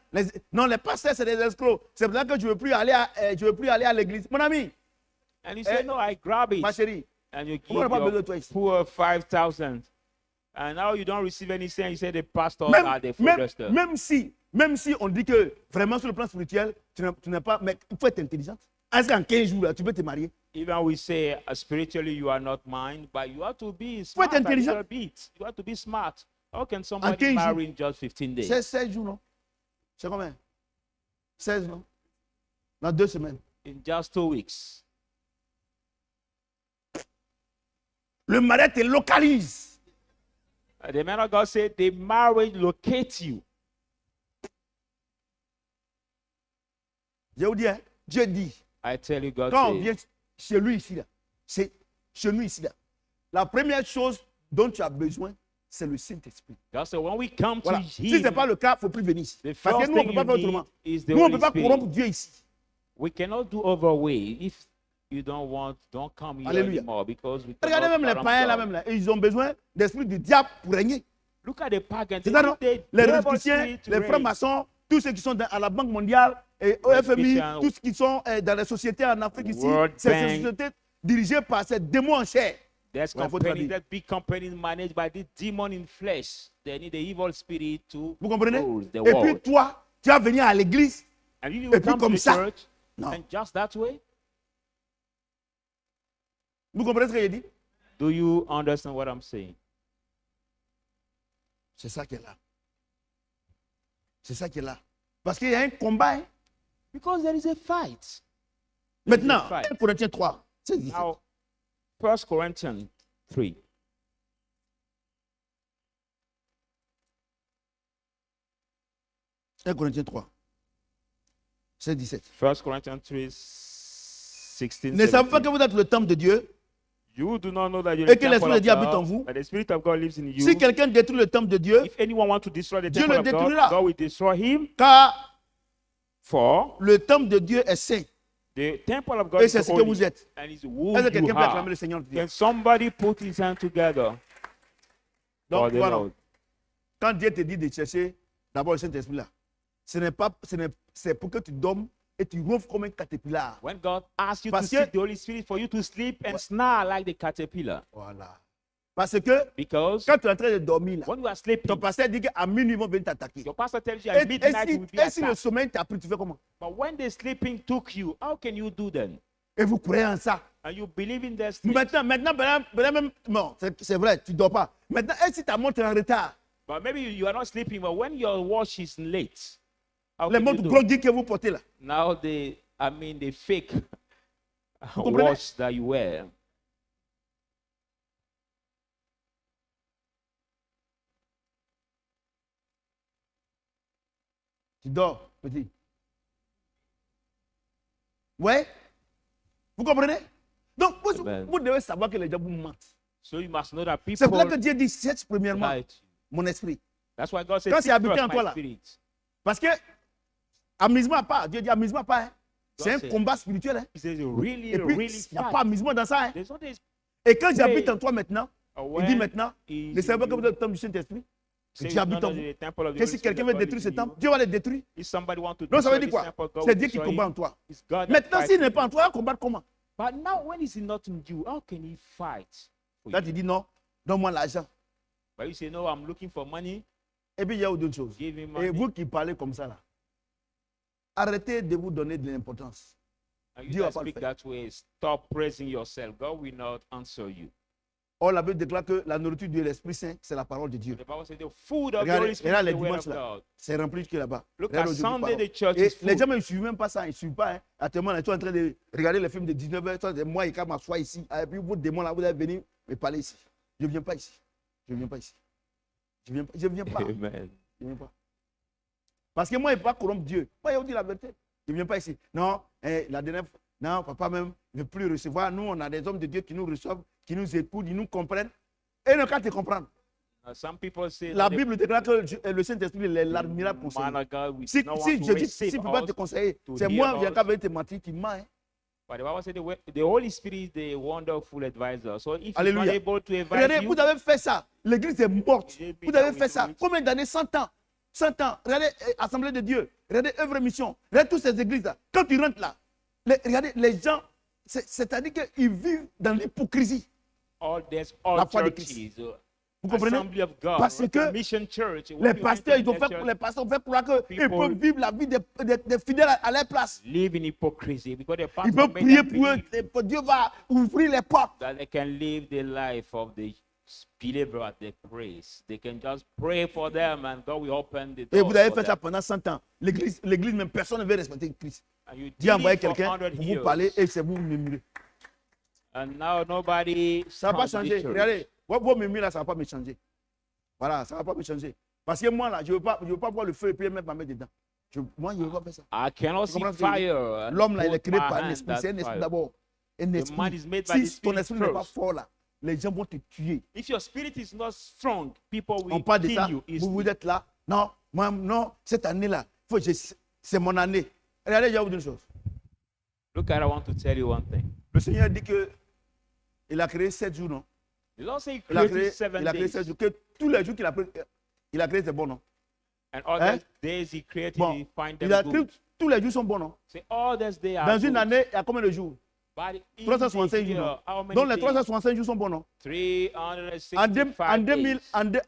non, les pasteurs, c'est des escrocs. C'est pour ça que je ne veux plus aller à l'église. Mon ami, And he said, no, I grab it. ma chérie, And you give pourquoi on n'a pas besoin de your toi ici? poor 5,000. And now you don't receive anything. You say the pastors are the fraudsters. même si on dit que vraiment sur le plan spirituel, tu n'es pas, mais il faut être intelligente. Est-ce qu'en 15 jours, là, tu peux te marier? Even we say spiritually you are not mine, but you have to be être smart a intelligent. little bit. You have to be smart. How can somebody 15 jours. marry in just 15 days? C'est 16 jours, non? C'est combien? 16, non? Dans 2 semaines. In just 2 weeks. Le mariage te localise. The man of God said the marriage locates you. Je vous dis, hein, Dieu dit, I tell you, God quand on said, vient chez lui ici, là, c'est chez nous ici, là, la première chose dont tu as besoin, c'est le Saint-Esprit. God said, when we come Voilà. to Si ce n'est Him, pas le cas, il ne faut plus venir ici. the Parce que first nous, on ne thing peut pas you faire autrement. need is the Nous, on ne Holy peut pas Spirit. corrompre Dieu ici. We cannot do other way. If you don't come here Alléluia. anymore because we Regardez cannot même les corrupt païens là, God. même là. Ils ont besoin d'esprit du diable pour régner. Look at the pagans. C'est ça, non? They Les devil chrétiens, spirit to les reign. francs-maçons, tous ceux qui sont à la Banque mondiale et au Les FMI, Christians, tous ceux qui sont dans les sociétés en Afrique ici, World c'est Bank. ces sociétés dirigées par ces démons en chair. There's Ouais, faut companies, traduire. that big companies managed by the demon in flesh. They need the evil spirit to Vous comprenez? rule the Et puis world. toi, tu vas venir à l'église. And you et will puis come to comme the ça. church Non. and just that way. Vous comprenez ce que j'ai dit? Do you understand what I'm saying? C'est ça qui est là. C'est ça qui est là. Parce qu'il y a un combat. Hein. Because there is a fight. Maintenant, fight. 1 Corinthiens 3. C'est dit. Now, 1 Corinthians 3. « 1 Corinthiens 3. C'est 17. 1 Corinthians 3, 16. Ne savez pas 17. que vous êtes le temple de Dieu? You do not know that you're Et the que temple l'Esprit de of Dieu habite en God, vous? that the Spirit of God lives in you. Si quelqu'un détruit le temple de Dieu, If anyone wants to destroy the Dieu temple le of God, détruira. God will destroy him. car For le temple de Dieu est saint. the temple of God Et is c'est ce que holy, vous êtes. and is who Est-ce que you quelqu'un peut acclamer are. le Seigneur? Can somebody put his hand together for Donc the voilà. Lord? Quand Dieu te dit de chercher d'abord le Saint-Esprit là, c'est pour que tu dormes et tu ronfles comme un caterpillar. When God asks you Parce to que- seek the Holy Spirit for you to sleep and snarl like the caterpillar. Voilà. Parce que Because quand tu es en train de dormir là, when you are sleeping, ton pasteur dit qu'à minuit ils vont venir t'attaquer. your pastor tells you Et, at midnight you will be et si le attacked. sommeil t'a pris, tu fais comment? But when the sleeping took you, how can you do then? Et vous croyez en ça. And you believe in their sleep. Maintenant, même, non, c'est vrai, tu ne dors pas. Maintenant, et si ta montre est en retard, But maybe you are not sleeping, but when your watch is late, how les can you montres do? groggy que vous portez là, Now the fake comprenez? watch that you wear. tu dors, petit. Ouais? Vous comprenez? Donc, Amen. vous devez savoir que les gens vous mentent. So you must know that C'est people pour ça que Dieu dit, cherche premièrement lie to you. mon esprit. That's why God said, Quand "Seek c'est habité first en my toi, là, spirit." Parce que, amusement à part, Dieu dit amusement à part. Hein. C'est un c'est- combat spirituel. Hein. He says, really, Et puis, really il n'y a fight. pas amusement dans ça. Hein. There's not this Et quand Oui. j'habite en toi maintenant, when il dit maintenant, is ne savez pas que you- vous êtes le temple du Saint-Esprit? say Dieu you habite know en that vous. the temple of the Que Holy si Spirit quelqu'un of veut God détruire lives ce in temple, you. Dieu va le détruire. If somebody wants to Donc ça veut destroy dire this quoi? temple, God C'est will Dieu qui destroy combat him. en toi. It's God that Maintenant, fights s'il in n'est pas en you. toi, il va combattre comment? But now when he's not in you, how can he fight for Là, you? tu dis non, donne-moi l'argent. But you say, no, I'm looking for money. Et puis il y a d'autres choses. Give him Et money. vous qui parlez comme ça, là, arrêtez de vous donner de l'importance. And Dieu you va that pas le speak faire. that way, stop praising yourself. God will not answer you. Or, la Bible déclare que la nourriture de l'Esprit Saint, c'est la parole de Dieu. The Bible says the food of the Regardez, Holy Spirit regarde is les the word dimanches of là. God. C'est rempli jusque là-bas. Look Regarde at aujourd'hui, Sunday, pardon. the church Et is les full. gens ne suivent même pas ça, ils ne suivent pas. Hein. Actuellement, ils sont en train de regarder les films de 19h. Moi, il m'assoit ici. Et puis, vous, démons là, vous allez venir me parler ici. Je ne viens pas ici. Je ne viens pas ici. Je ne viens pas. Amen. Je ne viens pas. Parce que moi, je ne vais pas corrompre Dieu. Moi, je dis la vérité. Je ne viens pas ici. Non, la dernière fois, non, papa même ne veut plus recevoir. Nous, on a des hommes de Dieu qui nous reçoivent, qui nous écoutent, ils nous comprennent. Et ne pas te comprendre. Some people say La that Bible déclare que le Saint-Esprit est l'admirable the conseiller. man of God with Si, no one si to je dis, receive si ne peut pas us. te conseiller, to c'est hear moi, il y a us. qu'à venir te mentir, tu mens. Hein. But the Bible said the Holy Spirit is the wonderful advisor. So if he's not Alléluia. able to advise Regardez, you, vous avez fait ça. L'église est morte. J'ai Vous bien avez oui, fait ça. oui. Combien d'années? 100 ans. 100 ans. Regardez, Assemblée de Dieu. Regardez, œuvre mission. Regardez toutes ces églises-là. Quand tu rentres là, regardez, les gens, c'est-à-dire qu'ils vivent dans l'hypocrisie. there's La all foi de churches, Vous comprenez? Assembly of God, Parce like que a mission church. Les pasteurs, ils ont fait, les pasteurs ont fait croire qu'ils People- peuvent vivre la vie des fidèles à leur place. live in hypocrisy because the Ils pastor peuvent made prier them pour eux. believe Dieu va ouvrir les portes. that they can live the life of the believer at the praise. They can just pray for them and God will open the Et door. vous avez fait ça pendant 100 ans. L'église, même personne ne veut respecter Christ. And you did Dieu a envoyé it for quelqu'un 100 pour vous years. parler et c'est vous murmurer. And now nobody Ça ne va pas comes to this changer. church. Regardez, vos murmures là, ça ne va pas me changer. Voilà, ça ne va pas me changer. Parce que moi là, je ne veux pas voir le feu et puis mettre ma main dedans. Moi, je ne veux pas faire ça. I cannot Tu see comprends ce que je veux dire? fire. and L'homme là, il est put créé my par un hand esprit. at C'est un esprit fire. d'abord. Un man esprit. is made by the Si ton Spirit esprit n'est pas first. fort là, les gens vont te tuer. If your spirit is not strong, people will On parle de kill ça. you Vous easily. êtes là. Non, moi, non, cette année-là, c'est mon année. Regardez, je vais vous dire une chose. Look at, I want to tell you one thing. Le Seigneur dit que il a créé 7 jours, non? The Lord say he Il a created créé 7 7 days. jours. Que tous les jours qu'il a créé, c'est bon, non? And all Hein? those days he created, Bon, he find il a them créé, good. tous les jours sont bons, non? Say all those days are Dans une good. année, il y a combien de jours? But in 365 the jours, year, non? how many Donc les days? 365 jours sont bons, non? 365 days.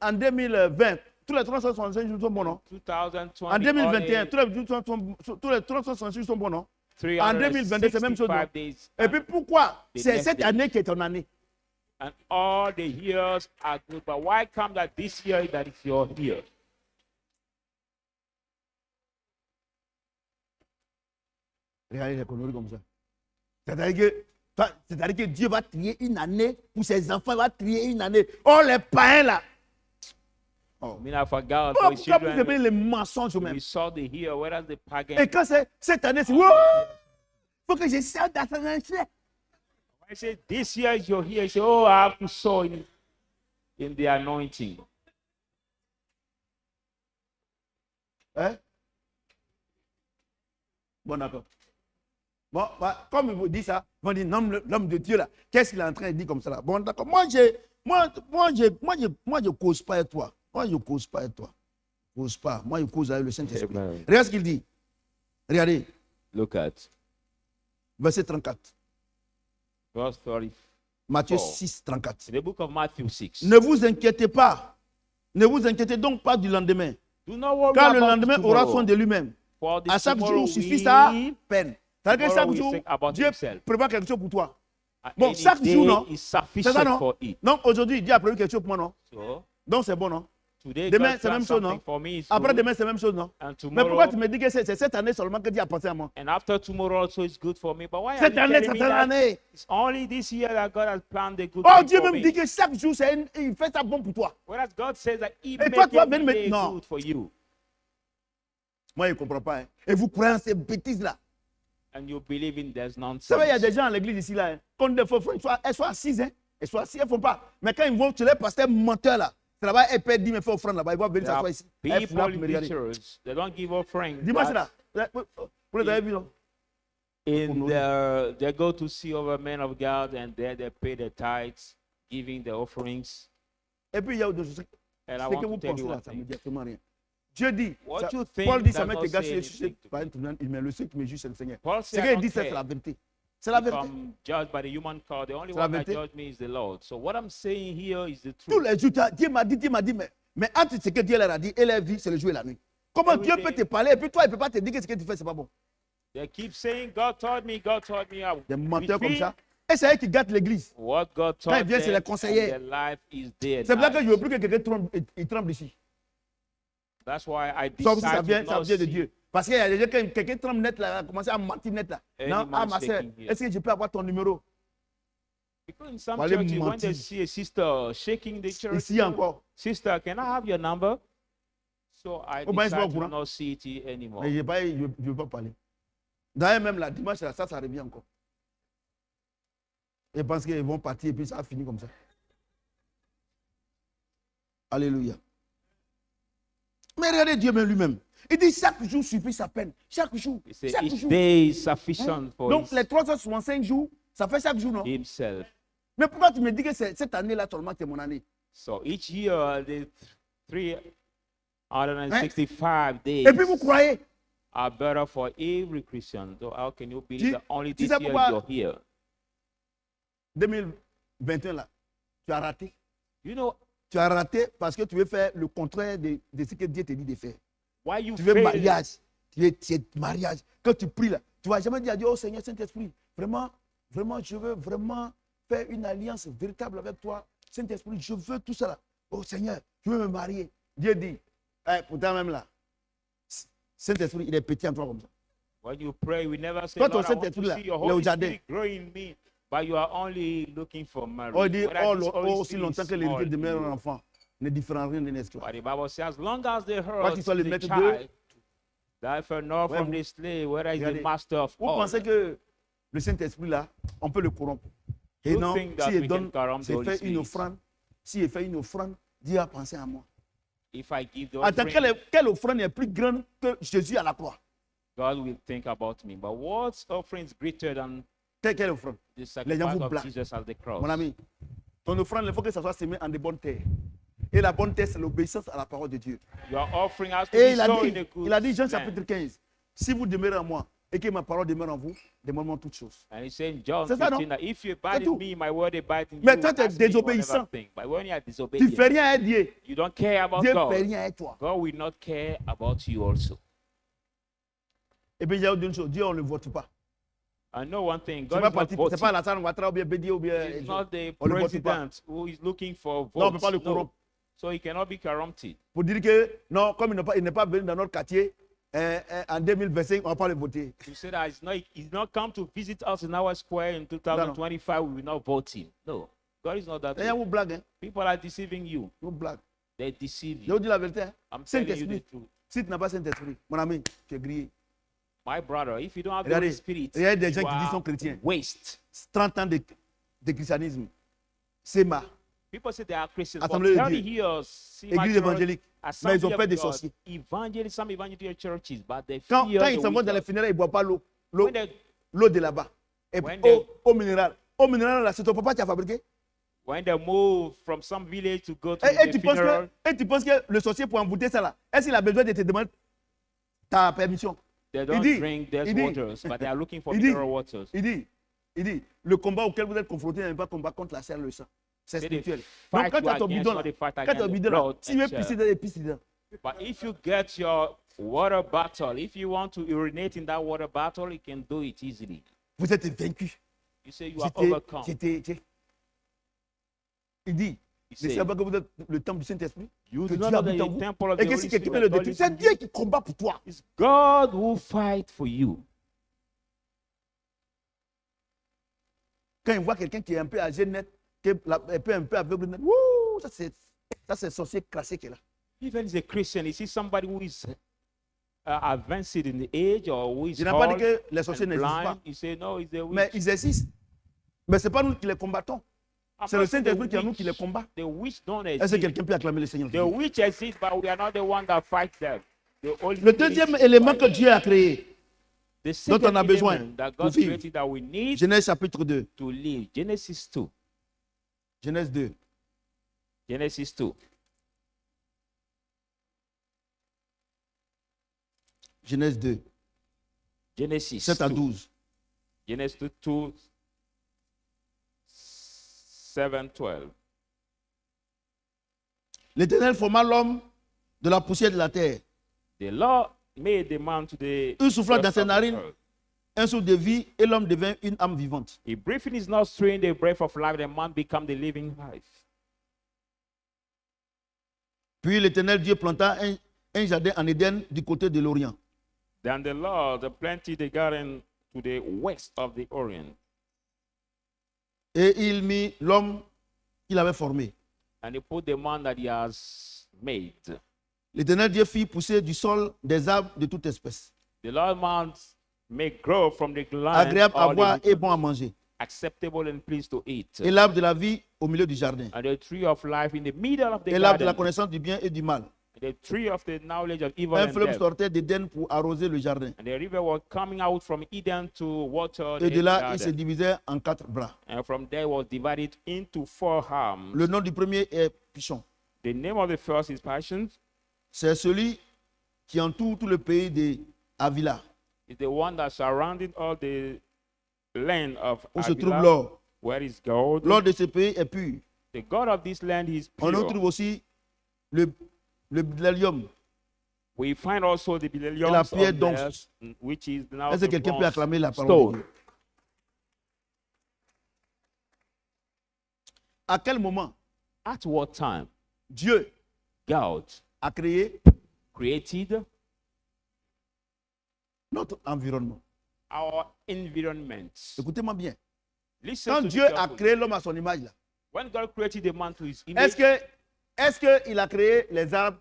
En 2020, tous les 365 jours sont bons, non? 2020, En 2021, only tous les 365 jours sont bons, non? En 2022, c'est la même chose, non? 365 days. Et puis pourquoi? The C'est next cette day. année qui est ton année. And all the years are good. But why come that this year that is your year? Regardez les conneries comme ça. C'est-à-dire que Dieu va trier une année pour ses enfants, il va trier une année. Oh, les païens là. Oh. I mean, I forgot Pourquoi for his vous aimez children. les mensonges We même? saw the here, whereas the pagan. Et quand c'est cette année, c'est wow! Faut que je sorte d'ascendancer. I say this year is your year. You say, oh, I have to sow in the anointing. Hein? Bon, d'accord. Bon, bah, comme il vous dit ça, on dit l'homme de Dieu là, qu'est-ce qu'il est en train de dire comme ça là? Bon, d'accord. Moi, je cause pas avec toi. Moi, je cause pas avec toi. Je cause pas. Moi, je cause avec le Saint-Esprit. Amen. Regarde ce qu'il dit. Regardez, Look at verset 34. verse 30. Matthieu Oh. 6, 34. The book of Matthew 6. Ne vous inquiétez pas. Ne vous inquiétez donc pas du lendemain. Do not worry Car le about lendemain aura tomorrow. soin de lui-même. For the À chaque tomorrow jour suffit will sa peine. C'est-à-dire que tomorrow chaque will jour, think about Dieu himself. prévoit quelque chose pour toi. And Bon, any chaque day jour, non? is C'est ça, sufficient non? for it. Donc aujourd'hui, Dieu a prévu quelque chose pour moi, non? So Donc c'est bon, non? today, Demain, God c'est la plans même chose, something non? for me. is Après good. demain, c'est la même chose, non? And Mais tomorrow, pourquoi tu me dis que c'est cette année seulement que Dieu a pensé à moi? and after tomorrow also is good for me. But why are Cette you année, telling c'est me cette that année. it's only this year that God has planned the good Oh, thing Dieu for même me? dit que chaque jour, il fait ça bon pour toi. Whereas God says that He Et makes toi, tu vas every venir day maintenant. good for you. Moi, je ne comprends pas. Hein. Et vous croyez en ces bêtises-là. And you believe in there's Vous nonsense. savez, il y a des gens à l'église ici, là. Hein. Quand elles sont assises, hein. Elles sont assises, elles ne font pas. Mais quand ils vont chez les pasteurs menteurs, là, c'est là-bas, elles perdent 10 000 fois offrande là-bas. Ils vont venir There are s'asseoir ici. Elles people frappent, in me the regarder. church, they don't give offering. Dis-moi but cela. Vous les avez vu, non? in their, they go to see other men of God and there they pay the tithes, giving the offerings. Et puis, il y a d'autres choses. And I Ce que want vous to tell pensez you là, one ça ne me thing. dit absolument rien. Dieu dit, What ça- you think Paul dit, does ça met not tes gars say chez anything to par me. un tribunal, mais le seul qui me juge, c'est le Seigneur. Paul Ce said, I qu'il don't dit, c'est care la vérité. C'est la if vérité. I'm judged by the human court. The only C'est la one that vérité. judges me is the Lord. So what I'm saying here is the Tous truth. les jours, Dieu m'a dit, mais entre ce que Dieu leur a dit et leur vie, c'est le jour et la nuit. Comment Every Dieu day. peut te parler et puis toi, il ne peut pas te dire que ce que tu fais, c'est pas bon. They keep saying, God told me, God told me. Des menteurs comme Between ça. Et c'est elle qui gâte l'église. What God Quand il taught vient, c'est les them, and conseillers. their life is their C'est pour ça que je ne veux life. plus que quelqu'un tremble, il tremble ici. That's why I Sauf si ça decided vient, to ça not vient de see Dieu. Parce qu'il y a des gens, quand quelqu'un tremble net là, a commencé à mentir net là. Any Non, ah man ma soeur, shaking here. est-ce que je peux avoir ton numéro? Because in some Pour aller churches, when mentir. they see a sister shaking the church, Ici encore. sister, can I have your number? So I Oh, ben, c'est pas au decided to courant. not see it anymore. Mais je ne veux pas parler. D'ailleurs, même la dimanche, là, ça revient encore. Ils pensent qu'ils vont partir et puis ça a fini comme ça. Alléluia. Mais regardez Dieu même lui-même. Il dit chaque jour suffit sa peine. Chaque jour. He said, Chaque each jour. day is sufficient for Donc les his- 365 jours, ça fait chaque jour, non? himself. Mais pourquoi tu me dis que cette année-là seulement c'est mon année? So each year, the 365 days Et puis vous croyez? are better for every Christian. So how can you believe that only tu this sais year pourquoi? you're here? 2021 là, tu as raté. You know Tu as raté parce que tu veux faire le contraire de ce que Dieu te dit de faire. why you Tu veux fail? mariage. Tu es mariage. Quand tu pries là, tu ne vas jamais dire à Dieu, oh Seigneur Saint-Esprit, vraiment, je veux vraiment faire une alliance véritable avec toi. Saint-Esprit, je veux tout ça là. Oh Seigneur, je veux me marier. Dieu dit, pourtant même là, Saint-Esprit, il est petit en toi comme ça. When you pray, we never say, Toi, Lord, ton I want to Saint-Esprit là, see your il est au Holy jardin. Spirit grow in me. But you are only looking for marriage. On dit, Whether this Holy aussi Spirit longtemps is que l'héritier small demeure in un you. enfant, ne différent rien d'un esclave. But the Bible says, as long as they Quoi qu'il heard soit le the maître child, therefore not Ouais, from vous- the slave, whether is the regardez, master of Vous all. pensez que le Saint-Esprit là, on peut le corrompre? Et You non, think that s'il we donne, can corrupt the s'il Holy fait une Spirit? offrande, s'il fait une offrande, Dieu a pensé à moi. If I give the Attends, offering, quelle offrande est plus grande que Jésus à la croix? God will think about me. But what offering is greater than Quelle offrande? the Les gens sacrifice vous of blaguent. Jesus at the cross? Mon ami, ton offrande, il faut que ça soit semé en de bonnes terres. Et la bonne terre, c'est l'obéissance à la parole de Dieu. Your offering has to Et be il a sown dit, in a good il a dit, Jean land. chapitre 15, si vous demeurez en moi et que ma parole demeure en vous, demandez-moi toutes choses. And he said in John C'est ça, 15 non? that if you abide tout. in me, my word abide in Mais you. toi, tu es ask me désobéissant. whatever thing. But when you are Tu ne disobedient, fais rien à Dieu. you don't care about Dieu ne God. fait rien à toi. God will not care about you also. Et puis il y a une chose, Dieu, on ne le vote pas. I know one thing. C'est God pas is not parti, c'est voting. pas Alassane Ouattara ou bien Bédié ou bien. He's not the on le vote pas. president who is looking for Non, on ne peut votes. pas le No. corrompre. So he cannot be corrupted. Pour dire que non, comme il n'est pas venu dans notre quartier, en 2025, on ne va pas le voter. To say that he's not come to visit us in our square in 2025, we will not vote him. No. God is not that D'ailleurs, way. vous blague, hein? People are deceiving you. Vous blague. They deceive Je you. vous dis la vérité. Hein? I'm telling you the Saint-Esprit, truth. si tu n'as pas Saint-Esprit, mon ami, tu es grillé. My brother, if you don't have the Regardez, Holy Spirit, il y a des gens you qui disent are sont chrétiens. waste. 30 ans de christianisme. SEMA, People say they are Christians, Assemblée but de 30 Dieu. years, see my Église church, évangélique. Mais Assembly ils ont of fait des God, sorciers. some evangelical churches, but they Quand fear ils the s'en vont dans les witch. funérailles, ils ne boivent pas l'eau When they, de là-bas. Et When puis, they- eau minérale. Eau minérale, là, c'est ton papa qui a fabriqué. when they move from some village to go to Et the tu penses funeral, et tu penses que le sorcier pour embouter ça là, est-ce qu'il a besoin de te demander ta permission? they don't dit- drink these il dit- waters, but they are looking for il dit- mineral waters. Il dit, le combat auquel vous êtes confronté n'est pas combat contre la chair et le sang. C'est Say the spirituel. fight Donc quand tu as you ton against, bidon not là, the fight quand tu as ton against the bidon là, blood si tu veux and pisser chair. dedans, et pisse dedans. But if you get your water bottle, if you want to urinate in that water bottle, you can do it easily. Vous êtes vaincus. You say you are overcome. Il dit, He ne savez said, pas que vous êtes le temple du Saint-Esprit? you Que do not Dieu know that habite en the vous. temple of Et the que Holy si quelqu'un Spirit veut le God détruire, is in c'est Dieu you. qui combat pour toi. It's God who fight for you. Quand il voit quelqu'un qui est un peu âgé net, qui est un peu aveugle net, wouh, ça c'est sorcier crassé qui est là. Even as a Christian, you see somebody who is advanced in the age or who is Je n'ai pas dit old que les sorciers and n'existent blind, pas, you say no, it's the mais witch. ils existent. Mais ce n'est pas nous qui les combattons. I'm C'est not le saying Saint-Esprit the qui est en nous witch- qui les combat. The witch don't Est-ce que exist. quelqu'un peut acclamer le Seigneur? The witch exists, but we are not the one that fight them. The Holy Le Spirit deuxième élément que fight Dieu a créé, them. The dont on second a besoin element that pour God vivre. created that we need Genèse chapitre 2. to live. Genesis 2. Genèse 2. Genesis 2. Genèse 2. Genesis 7 à 2. 12. Genesis 2, 7, 12. L'Éternel forma l'homme de la poussière de la terre. The Lord made the man to the Il souffla dans dust ses of the narines. earth. un souffle de vie et l'homme devint une âme vivante. If breathing is not stirring the breath of life, the man become the living life. Puis l'Éternel Dieu planta un jardin en Éden du côté de l'Orient. Then the Lord planted the garden to the west of the Orient, Et il mit l'homme qu'il avait formé. and he put the man that he has made. L'Éternel Dieu fit pousser du sol des arbres de toute espèce, The Lord man make grow from the land agréables à all boire the et bons à manger, acceptable and pleased to eat, et l'arbre de la vie au milieu du jardin, and the tree of life in the middle of the et l'arbre de la garden, connaissance du bien et du mal. the tree of the knowledge of evil Un and fleuve death. sortait d'Éden pour arroser le jardin. And the river was coming out from Eden to water Et the de là, il se garden. divisait en 4 bras. And from there was divided into 4 arms. Le nom du premier est Pichon. The name of the first is Passion. C'est celui qui entoure tout le pays de Avila, It's the one that surrounded all the land of où se trouve Havilah, l'or. where is gold. L'or de ce pays est pur. The God of this land is On y pure. trouve aussi le bdellium. We find also the Et la pierre Bdellium, d'once. which is now Est-ce que the quelqu'un peut bronze acclamer la parole de stone. Dieu? À quel moment At what time Dieu God a créé created notre environnement? our environment? Écoutez-moi bien. Listen Quand to Dieu me a carefully. créé l'homme à son image, là, When God created the man to his image, est-ce qu'il a créé les arbres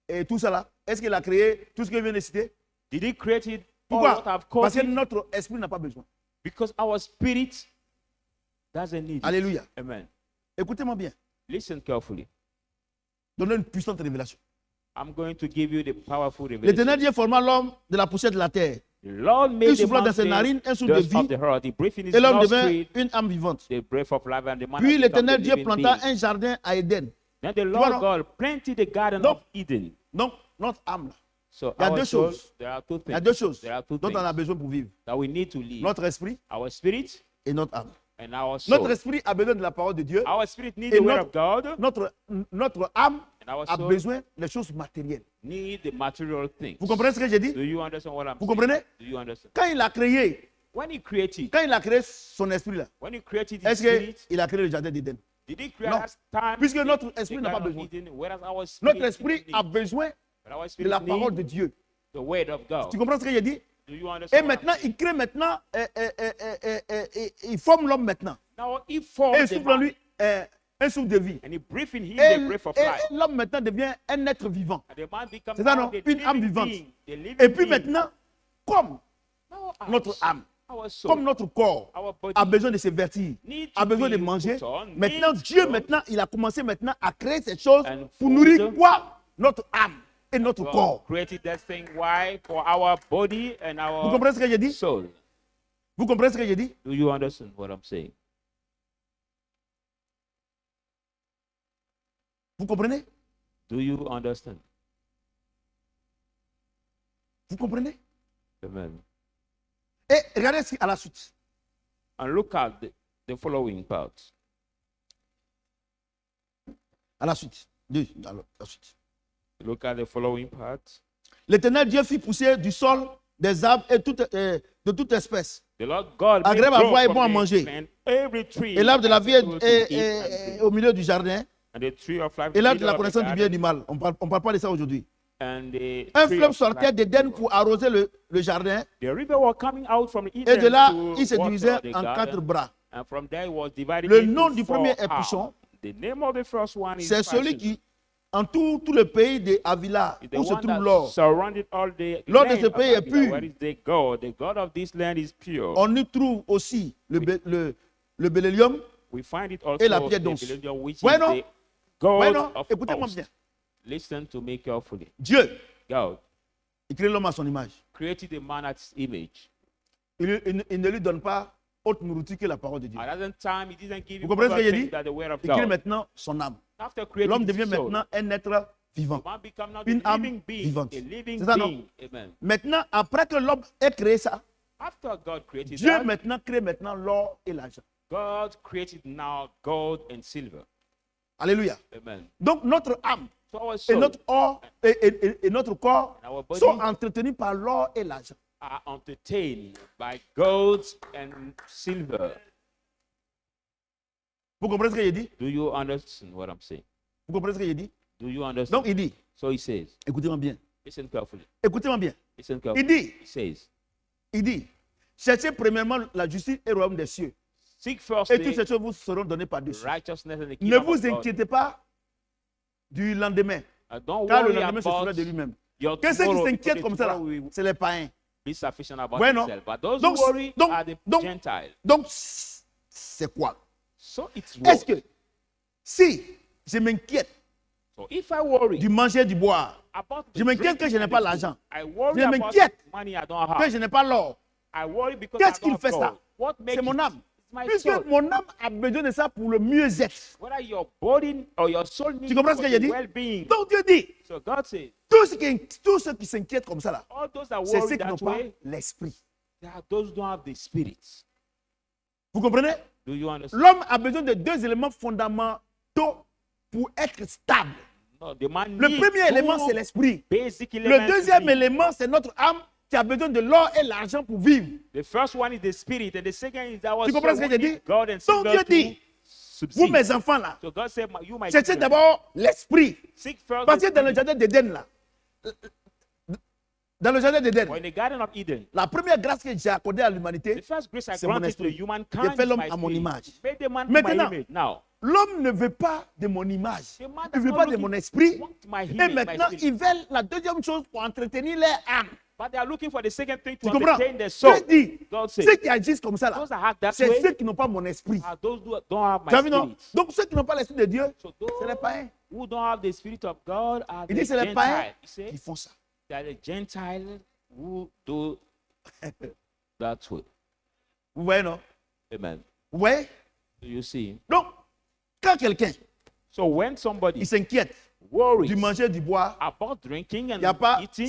et tout ça là? Est-ce qu'il a créé tout ce que je viens de citer? did he create it all Pourquoi? what I've Parce called que it? notre esprit n'a pas besoin. Because our spirit doesn't need it. Alléluia. Amen. Écoutez-moi bien. Listen carefully. Donnez une puissante révélation. I'm going to give you the powerful revelation. L'Éternel Dieu forma l'homme de la poussière de la terre. The Lord Il made the souffla dans man ses narines un souffle de dust of vie, the earth. The breath in his et l'homme devint nostril, une âme vivante. the breath of life, and the man Puis has become l'Éternel the Dieu living planta being. un jardin à Éden. Then the vois, Lord non? God planted the garden Donc, of Eden. Donc, notre âme, là, So il y a our deux soul, choses. there are two il y a things. deux choses There are two dont on a things besoin pour vivre. that we need to live. Notre esprit Our spirit et notre âme. and our soul. Notre esprit a besoin de la parole de Dieu. Our spirit needs Et the word of God, Notre âme and our a soul besoin des choses matérielles. need the material things. Vous comprenez ce que j'ai dit? Do you understand what I'm Vous saying? comprenez? Do you understand? Quand il a créé, When he created, son esprit là, when he created his est-ce spirit, qu'il a créé le jardin d'Éden? did he create Non. as time? Puisque the- notre the esprit n'a pas Garden of besoin. Eden, whereas our spirit Notre esprit a needs- besoin but our de spirit la parole de needs Dieu. the word of God. Tu comprends ce que j'ai dit? Do you Et understand? what I'm maintenant, saying? il crée maintenant, il forme l'homme maintenant. Now he Et formed il the souffle en man, lui un souffle de vie. and he breathed in him Et, the breath of et life. l'homme maintenant devient un être vivant. And the man becomes C'est ça, now non? the Une âme living vivante. being, the living Et puis being. maintenant, comme Now notre âme, our soul, comme notre corps our body a besoin de se vertir, need a to besoin de be manger, put on, maintenant needs Dieu, to- maintenant, il a commencé maintenant à créer ces choses And pour food. nourrir quoi? Notre âme et notre God corps. created that thing. Why? For our body and Vous our comprenez ce que j'ai dit? soul. Vous comprenez ce que j'ai dit? Do you understand what I'm saying? Vous comprenez? Do you understand? Vous comprenez? Amen. Et regardez à la suite. And look at the following part. À la suite. À la suite. Look at the following part. L'Éternel Dieu fit pousser du sol des arbres et de toute espèce. The Lord God made Agréable à grow voir et from bon à the manger. land every tree Et l'arbre de la vie acceptable to eat and est au milieu du jardin. and the tree of life Et in the l'arbre de middle la of the connaissance du bien et garden, du mal. On ne parle pas de ça aujourd'hui. and the Un tree fleuve of sortait life. d'Éden pour arroser le jardin. The river was coming out from Et Eden de là, to il se water divisait the en garden, 4 bras. and from there it was divided Le into nom du four premier est halves. Pichon. The name of the first one is C'est celui Passion. qui entoure tout le pays de Avila, Is the où se one trouve that l'or. surrounded all the L'or de land ce of pays est Havilah. pur. Where is the God? The God of this land is pure. On y trouve aussi le bdellium. We find it also Et la pierre the d'once. Bdellium, which Ouais, is non? the God Ouais, non? of Écoutez-moi hosts. bien. Listen to me carefully. Dieu, God il crée l'homme à son image. created a man at his image. Il ne lui donne pas autre nourriture que la parole de Dieu. At that time, he didn't give Vous him comprenez ce other que j'ai thing dit? than the word of Il crée God. maintenant son âme. After creating L'homme his devient soul, maintenant un être vivant. man become now une the âme living being, vivante. a living C'est ça, non? being. Amen. Maintenant, après que l'homme ait créé ça, After God created Dieu that, maintenant crée maintenant l'or et l'argent. God created now gold and silver. Alléluia. Amen. Donc notre âme So our et soul notre or et notre corps and our body sont entretenus par l'or et l'argent. are entertained by gold and silver. Vous comprenez ce que j'ai dit? Do you understand what I'm saying? Vous comprenez ce que j'ai dit? Do you understand? Donc il dit, So he says, écoutez-moi bien, listen carefully. écoutez-moi bien. Listen Il carefully. dit, He says, cherchez premièrement la justice et le royaume des cieux. seek Et toutes firstly ces choses vous seront données par-dessus. righteousness and the Ne kingdom vous of God. inquiétez pas du lendemain, Don't car le worry lendemain se about souviendra de lui-même. your Que ceux qui tomorrow, s'inquiètent because comme ça, là, tomorrow will c'est les païens. be sufficient about Ouais, non? themselves. But those Donc, who worry donc- are the donc- Gentiles. Donc, c'est quoi? So it's Est-ce what? que si je m'inquiète So if I worry du manger et du boire, about the je m'inquiète que drinking je n'ai and pas the l'argent, food, I worry Je about m'inquiète the money I don't que have. je n'ai pas l'or, I worry because qu'est-ce I qu'il don't fait have ça? gold. What makes C'est mon it? âme. It's my Puisque soul. mon âme a besoin de ça pour le mieux-être. Whether your body or your soul needs Tu comprends ce for que j'ai the dit? well-being. Donc Dieu dit, So God says, tous ceux qui s'inquiètent comme ça, là, all those that c'est worry ceux qui n'ont that pas way, l'esprit. they are those who don't have the spirit. Vous comprenez? Do you understand? L'homme a besoin de deux éléments fondamentaux pour être stable. No, the man Le needs premier élément, two c'est l'esprit. basic Le elements to deuxième live. élément, c'est notre âme qui a besoin de l'or et l'argent pour vivre. The first one is the spirit, and the second is that Tu comprends ce que j'ai dit? God and Donc silver Dieu dit, to vous subsist. mes enfants là, So God said, you my cherchez children, d'abord l'esprit. seek first Parce the que dans le spirit. jardin d'Éden là, dans le jardin d'Éden, For in the Garden of Eden, la première grâce que j'ai accordée à the l'humanité, first grace I c'est mon granted to esprit. humankind J'ai fait is l'homme my à mon spirit. image. Made the man to Maintenant, my image. Now, l'homme ne veut pas de mon image. the man Il does ne veut not pas de looking- mon esprit. want my Et image, my maintenant, spirit. ils veulent la deuxième chose pour entretenir leur âme. But they are looking for the second thing to Tu comprends? entertain their soul. Dieu dit, God says, ceux qui agissent comme ça là, those that act that c'est way ceux qui n'ont pas mon esprit. are those who don't have Tu as my vu, non? spirit. Donc ceux qui n'ont pas l'esprit de Dieu, So c'est les those païens. who don't have the spirit of God are Il the dit c'est les païens Gentiles. He said, qui font ça. they are the Gentiles who do that way. Vous voyez, non? Amen. Vous voyez? Do you see? Donc, quand quelqu'un So when somebody il s'inquiète worries du manger, du boire, about drinking il and y a pas, eating,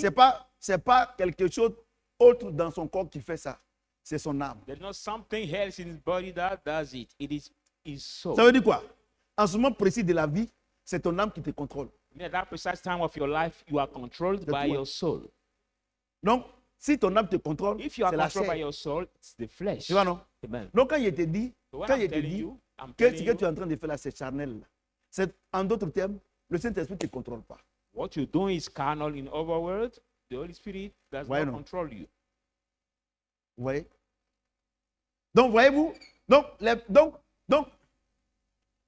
c'est pas quelque chose autre dans son corps qui fait ça. C'est son âme. there's not something else in his body that does it. It is his soul. Ça veut dire quoi? En ce moment précis de la vie, c'est ton âme qui te contrôle. At that precise time of your life, you are controlled by toi. your soul. Donc, si ton âme te contrôle, If you are c'est la controlled by chair. your soul, it's the flesh. Tu vois, non? Amen. Donc, quand il te dit, So when quand I'm il te telling dit you, I'm que ce telling que you, tu es en train de faire là, c'est charnel. Là. C'est, en d'autres termes, le Saint-Esprit ne te contrôle pas. what you're doing is carnal. In other words, the Holy Spirit does Why not not? control you. Vous voyez? Donc, voyez-vous? Donc,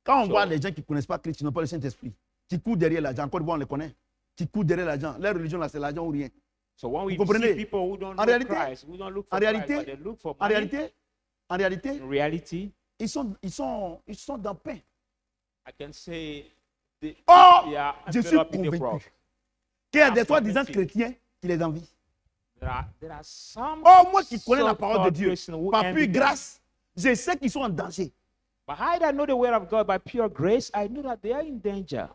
quand on So- voit les gens qui ne connaissent pas Christ, qui n'ont pas le Saint-Esprit, qui courent derrière l'argent, encore une fois, on les connaît, qui courent derrière l'argent, leur religion, là, c'est l'argent ou rien. So when we Vous comprenez? see people who don't En know réalité- Christ, who don't look for en Christ, réalité- but they look for En money, réalité, in reality, ils sont dans le pain. I can say they, Or, they are je suis enveloped in the convaincu rock. qu'il y a Ah, des soi-disant convaincu. chrétiens qui les envient. There are some Oh, moi qui connais la parole de so-called Dieu, Christians who par envy pure them. grâce, je sais qu'ils sont en danger. But I that know the word of God by pure grace, I know that they are in danger.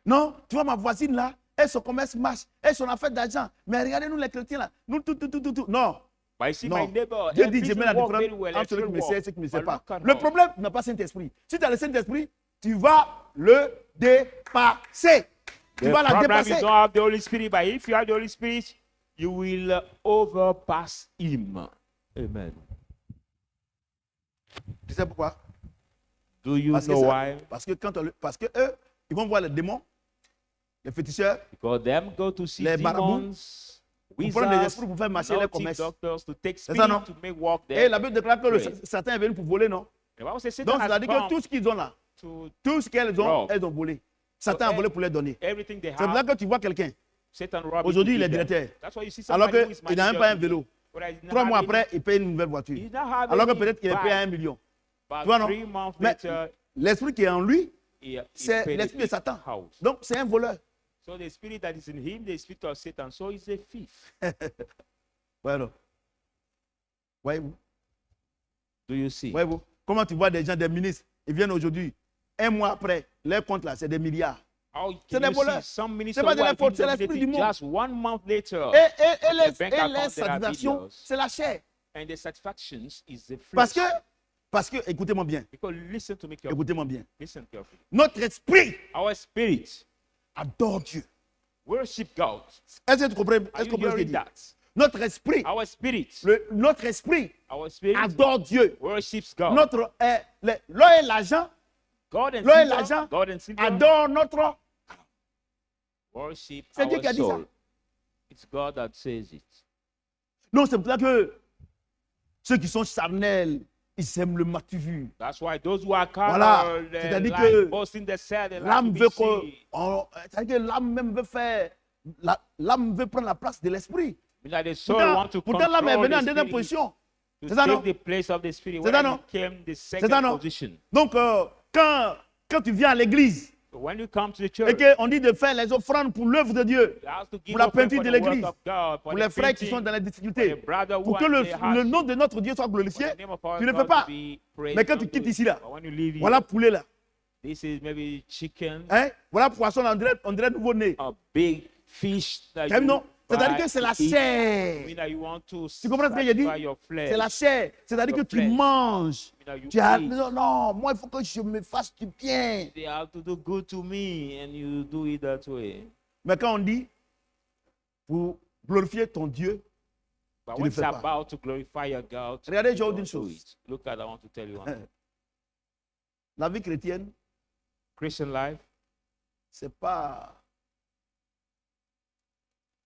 Non, tu vois, ma voisine là, elle, son commerce marche, elle, son affaire d'argent. Mais regardez-nous les chrétiens là, nous tout. Non, But you see, non. my neighbor, Dieu her dit, je mets la business work very différence well, entre celui qui me excellent sait et work. celui qui ne me But sait pas. look at Le her. problème, tu n'as pas Saint-Esprit. Si tu as le Saint-Esprit, tu vas le dépasser. Tu The vas la problem dépasser. is don't have the Holy Spirit, but if you have the Holy Spirit, you will overpass him. Amen. Tu sais pourquoi? Do you Parce que, know ça- why? parce que eux, ils vont voir les démons, les féticheurs, Because them go to see Les marabouts, demons, pour prendre des wizards, esprits pour faire marcher les naughty commerces. doctors to take C'est spirit ça, non? to make work Et there. la Bible déclare que Pray. Satan est venu pour voler, non? The Bible says Satan Donc, has c'est-à-dire que come tout ce qu'ils ont là, to tout ce qu'elles ont, rob. elles ont volé. Satan a volé pour les donner. everything they C'est là have. que tu vois quelqu'un. Satan robbed it Aujourd'hui, to il est give them. directeur. That's why you see Alors somebody who is qu'il n'a même manager pas un today, vélo. but he's not 3 mois having- après, il paye une nouvelle voiture. he's not having Alors que it peut-être qu'il est back. payé à 1 million. But Tu vois, non? 3 months Mais later, l'esprit qui est en lui, he c'est paid l'esprit de it Satan. house. Donc, c'est un voleur. So the spirit that is in him, the spirit of Satan, so he's a thief. Voilà. Voyez-vous? Do you see? Voyez-vous? Comment tu vois des gens, des ministres, ils viennent aujourd'hui, un mois après, leur compte là, c'est des milliards. How C'est can des you see voleurs. some ministers C'est pas de who la are faute, c'est being l'esprit dominated du monde. just 1 month later, Et bank les account, there are satisfactions, billions. c'est la chair. and the satisfactions is the Parce flesh. que, écoutez-moi bien, Because listen to me carefully. écoutez-moi bien. Listen carefully. Notre esprit Our spirit adore Dieu. Worship God. Est-ce que tu comprends, Are est-ce you que tu comprends ce qu'il hearing dit? that? Notre esprit, Our spirit. notre esprit Our spirit adore Dieu. worships God. Notre, l'or et l'argent, God and l'or et silver. l'argent God and silver. adore notre. Worship C'est Dieu our qui a dit ça. soul. It's God that says it. Non, c'est pour ça que ceux qui sont charnels, ils aiment le matu vu. That's why those who are carnal, Voilà. they C'est-à-dire like que boasting themselves, they like l'âme to be veut seen. c'est-à-dire que l'âme même veut faire, l'âme veut prendre la place de l'esprit. Like the soul want to Pourtant l'âme est control venue en the deuxième spirit, position. to C'est ça, non? take the place of the spirit, C'est ça, where non? it became the C'est second ça, non? position. Donc, quand tu viens à l'église So when you come to the et church, qu'on dit de faire les offrandes pour l'œuvre de Dieu, you have to give pour la offering peinture for de the work l'église, of God, for pour the les frères qui painting, sont dans les for difficultés, the brother who pour que are in the le hardship, nom de notre Dieu soit for glorifié, the name of our tu ne God fais pas. to be praised, Mais quand don't tu do quittes it. ici, là, But when you leave voilà here, poulet là, this is maybe chicken, hein? Voilà poisson, on dirait nouveau-né. a big fish that T'as vu, you non? C'est-à-dire buy que c'est to la eat. chair. Mean that you want to Tu comprends ce que j'ai dit? satisfy your flesh. C'est la chair. C'est-à-dire que Your tu flesh. manges. Mean that you Tu as, eat. non, non, moi il faut que je me fasse du bien. They have to do good to me, and you do it that way. Mais quand on dit pour glorifier ton Dieu, But Tu when le it's fais pas. about to glorify your God, Regardez, you je vais vous don't dire une do chose. it. Look at, I want to tell you one thing. la vie chrétienne, Christian life, c'est pas.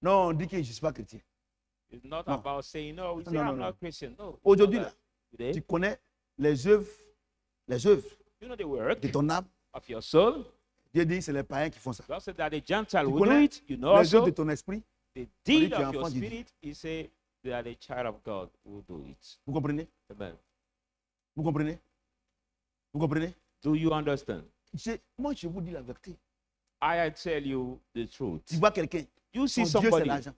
Non, on dit que je ne suis pas chrétien. it's not No. about saying, no, we say, No, no, I'm no. not Christian. No. it's Aujourd'hui, not là, that. Today, tu connais les œuvres you know the work de ton âme. of your soul. Dieu dit c'est les païens qui font ça. God said that the Gentile Tu will do connais it. You know les œuvres also de ton esprit. the dit deed tu es of your enfant de Dieu. spirit. He said that the child of God will do it. Vous comprenez? Amen. Vous comprenez? Vous comprenez? Do you understand? Moi, je vous dis la vérité. I tell you the truth. Tu vois quelqu'un, You see son Dieu, c'est somebody l'argent.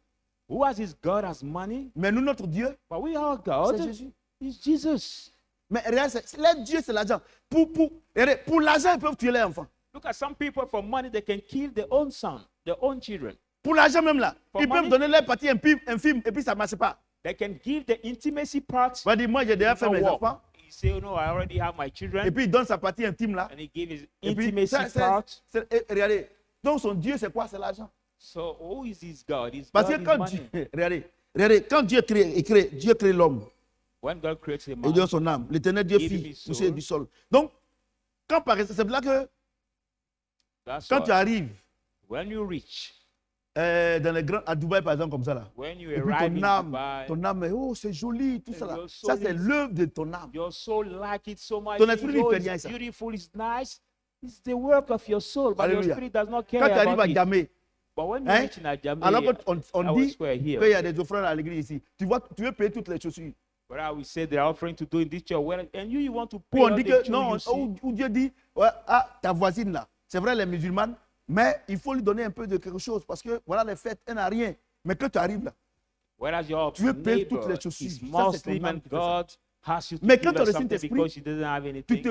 who has his God as money, Mais nous, notre Dieu, but we our c'est God Jésus. is Jesus. Mais regarde, leur Dieu, c'est l'argent. Pour l'argent, ils peuvent tuer leurs enfants. Look at some people for money, they can kill their own son, their own children. Pour l'argent même là, For ils money? peuvent donner leur partie infime et puis ça ne marche pas. They can give the intimacy part. On va dire, moi j'ai déjà fait not mes work. enfants. He say, oh no, I already have my Et children. puis il donne sa partie intime là. And he give his Et puis, intimacy ça, part. regardez, donc son Dieu c'est quoi? C'est l'argent. So who is his God? His Parce God que is quand money. Dieu, regardez, quand Dieu crée l'homme, When God creates a il man, donne son âme. L'éternel Dieu Give him fit his pousser soul. du sol. Donc, quand par exemple, c'est là que that's quand all. tu arrives When you reach, dans les grands, à Dubaï par exemple comme ça là, when you et puis arrive in ton Dubai, âme, oh c'est joli, tout And ça là. your Ça soul c'est is- l'œuvre de ton âme. your soul like it so much. Ton you esprit know lui fait rien, it's ça. beautiful, it's nice. It's the work of your soul, but your Alléluia. spirit does not care Quand tu arrives about à it. Gamay, But when you hein, reach in Ajame, alors qu'on our dit square qu'il here, y a des offrandes à l'église ici, tu veux payer toutes les chaussures. where I will say they're offering to do in this church, and you want to pay Ou on all dit the que dues non, you see. où Dieu dit, ouais, ah, ta voisine là, c'est vrai, elle est musulmane, mais il faut lui donner un peu de quelque chose parce que voilà, les fêtes, elle n'a rien. Mais quand tu arrives là, Whereas your tu veux payer toutes neighbor les chaussures. is Ça, c'est ton Muslim âme and qui fait ça. God has you to Mais give quand tu her as le something Saint-Esprit, because she doesn't have tu anything.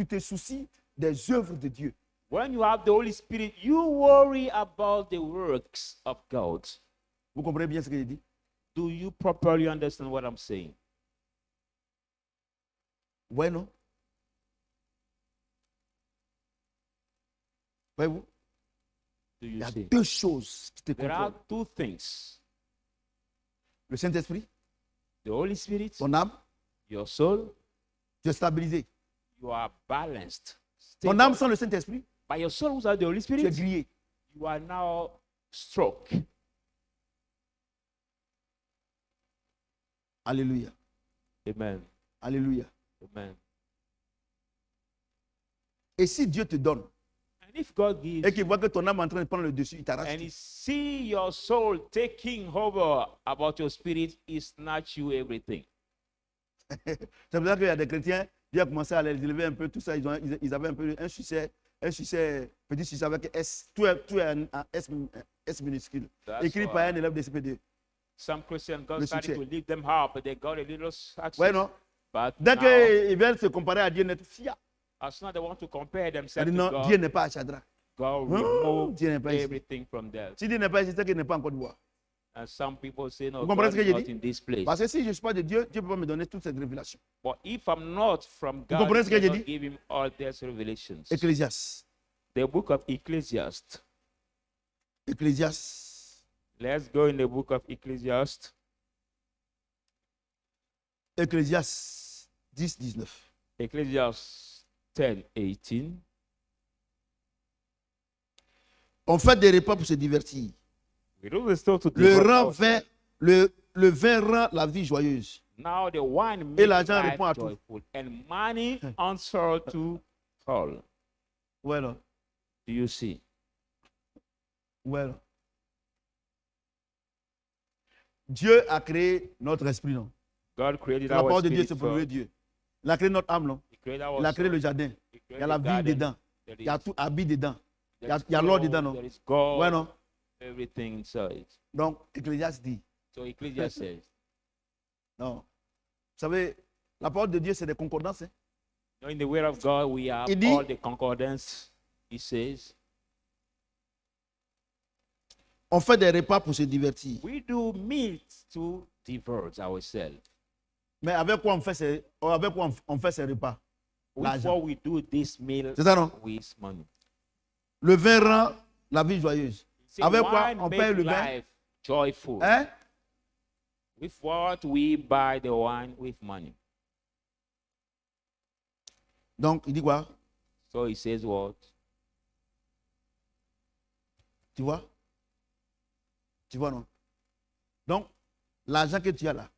te soucies des œuvres de Dieu. When you have the Holy Spirit, you worry about the works of God. Vous comprenez bien ce que j'ai dit? Do you properly understand what I'm saying? Ouais, non? Voyez-vous? Do Il you y a see? deux choses qui te There are contrôlent. two things: Le Saint-Esprit, the Holy Spirit, ton âme, your soul. tu es stabilisé. You are balanced. Ton Stable. âme sans le Saint-Esprit, By your soul, without the Holy tu es Spirit, grillé. you are now stroke. Alléluia. Amen. Alléluia. Amen. Et si Dieu te donne And if God gives, et qu'il voit que ton âme est en train de prendre le dessus, il t'arrache. and tout. he see your soul taking over about your spirit, he snatch you everything. C'est pour ça qu'il y a des chrétiens, Dieu a commencé à les élever un peu, tout ça, ils avaient un peu un succès, petit succès avec S, tout est un S minuscule. That's Écrit why par un élève de CPD. some Christians, God Le started succès. to lift them up, but they got a little success. Ouais, non? But Dès now, qu'ils veulent se comparer à Dieu, Fia. as soon as they want to compare Elle themselves dit to non, God, Dieu n'est pas à Chadra. God Oh, remove Dieu n'est pas ici. everything from there. Si Dieu n'est pas ici, c'est qu'il n'est pas en Côte d'Ivoire. And some people say, no, Vous comprenez God ce que is j'ai not dit? in this place. Parce que si je ne suis pas de Dieu, Dieu ne peut pas me donner toutes ces révélations. But if I'm not from God, comprenez ce que I j'ai cannot dit? give him all these revelations. Ecclésiaste. The book of Ecclesiastes, Ecclésiaste. Let's go in the book of Ecclesiastes. Ecclésiaste 10, 19. Ecclesiastes 10:18. On fait des repas pour se divertir. We do this still to Le divert rend us. vin, le vin rend la vie joyeuse. Now the wine Et makes l'argent life répond à tout. joyful, and money answer to all. Ouais, non. Do you see? Ouais, non. Dieu a créé notre esprit, non? God created La our parole de Dieu, spirit c'est pour louer first. Dieu. Il a créé notre âme, non? He created our Il a créé soul. le jardin. He Il y a la created vie garden. dedans. There Il y a is- tout habit dedans. Il y a, there is il y a l'or gold, dedans, non? there is gold, Ouais, non? everything inside. Donc, Ecclésiaste dit, So Ecclesiastes says, non. Vous savez, la parole de Dieu, c'est des concordances. Hein? "Now in the word of God, we have Il dit- all the concordance." He says, On fait des repas pour se divertir. we do meat to divert ourselves. Mais avec quoi on fait ces repas? L'argent. Before we do this meal C'est ça, non? with money. Le vin rend la vie joyeuse. See, Avec quoi wine on make paye le vin? life joyful. Hein? With what we buy the wine with money. Donc, il dit quoi? So he says what? Tu vois? Tu vois, non? Donc, l'argent que tu as là,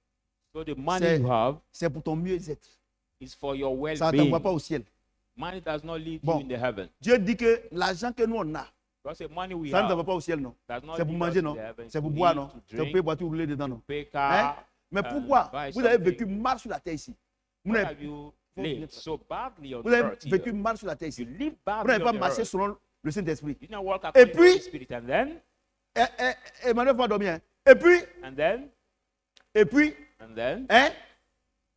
So the money C'est- you have c'est pour ton mieux-être. is for your Ça ne well-being. t'envoie pas au ciel. Money does not lead Bon. you in the heaven. Dieu dit que l'argent que nous on a, Because the money we ça ne have t'envoie pas au ciel, non? does not C'est pour lead manger, us non? to heaven. C'est pour To boire, eat, non? to C'est pour drink, payer boire, rouler dedans, non? pay Hein? car. Mais pourquoi buy vous avez something. vécu mal sur la terre ici? Vous Why n'avez have you Faut lived bien so badly on vous avez earth vécu here? mal sur la terre You ici. live Vous badly n'avez pas on the marché earth. selon le Saint-Esprit. You didn't walk according to puis- the Spirit. And then, Emmanuel va dormir. Hein? Et puis, and then, hein?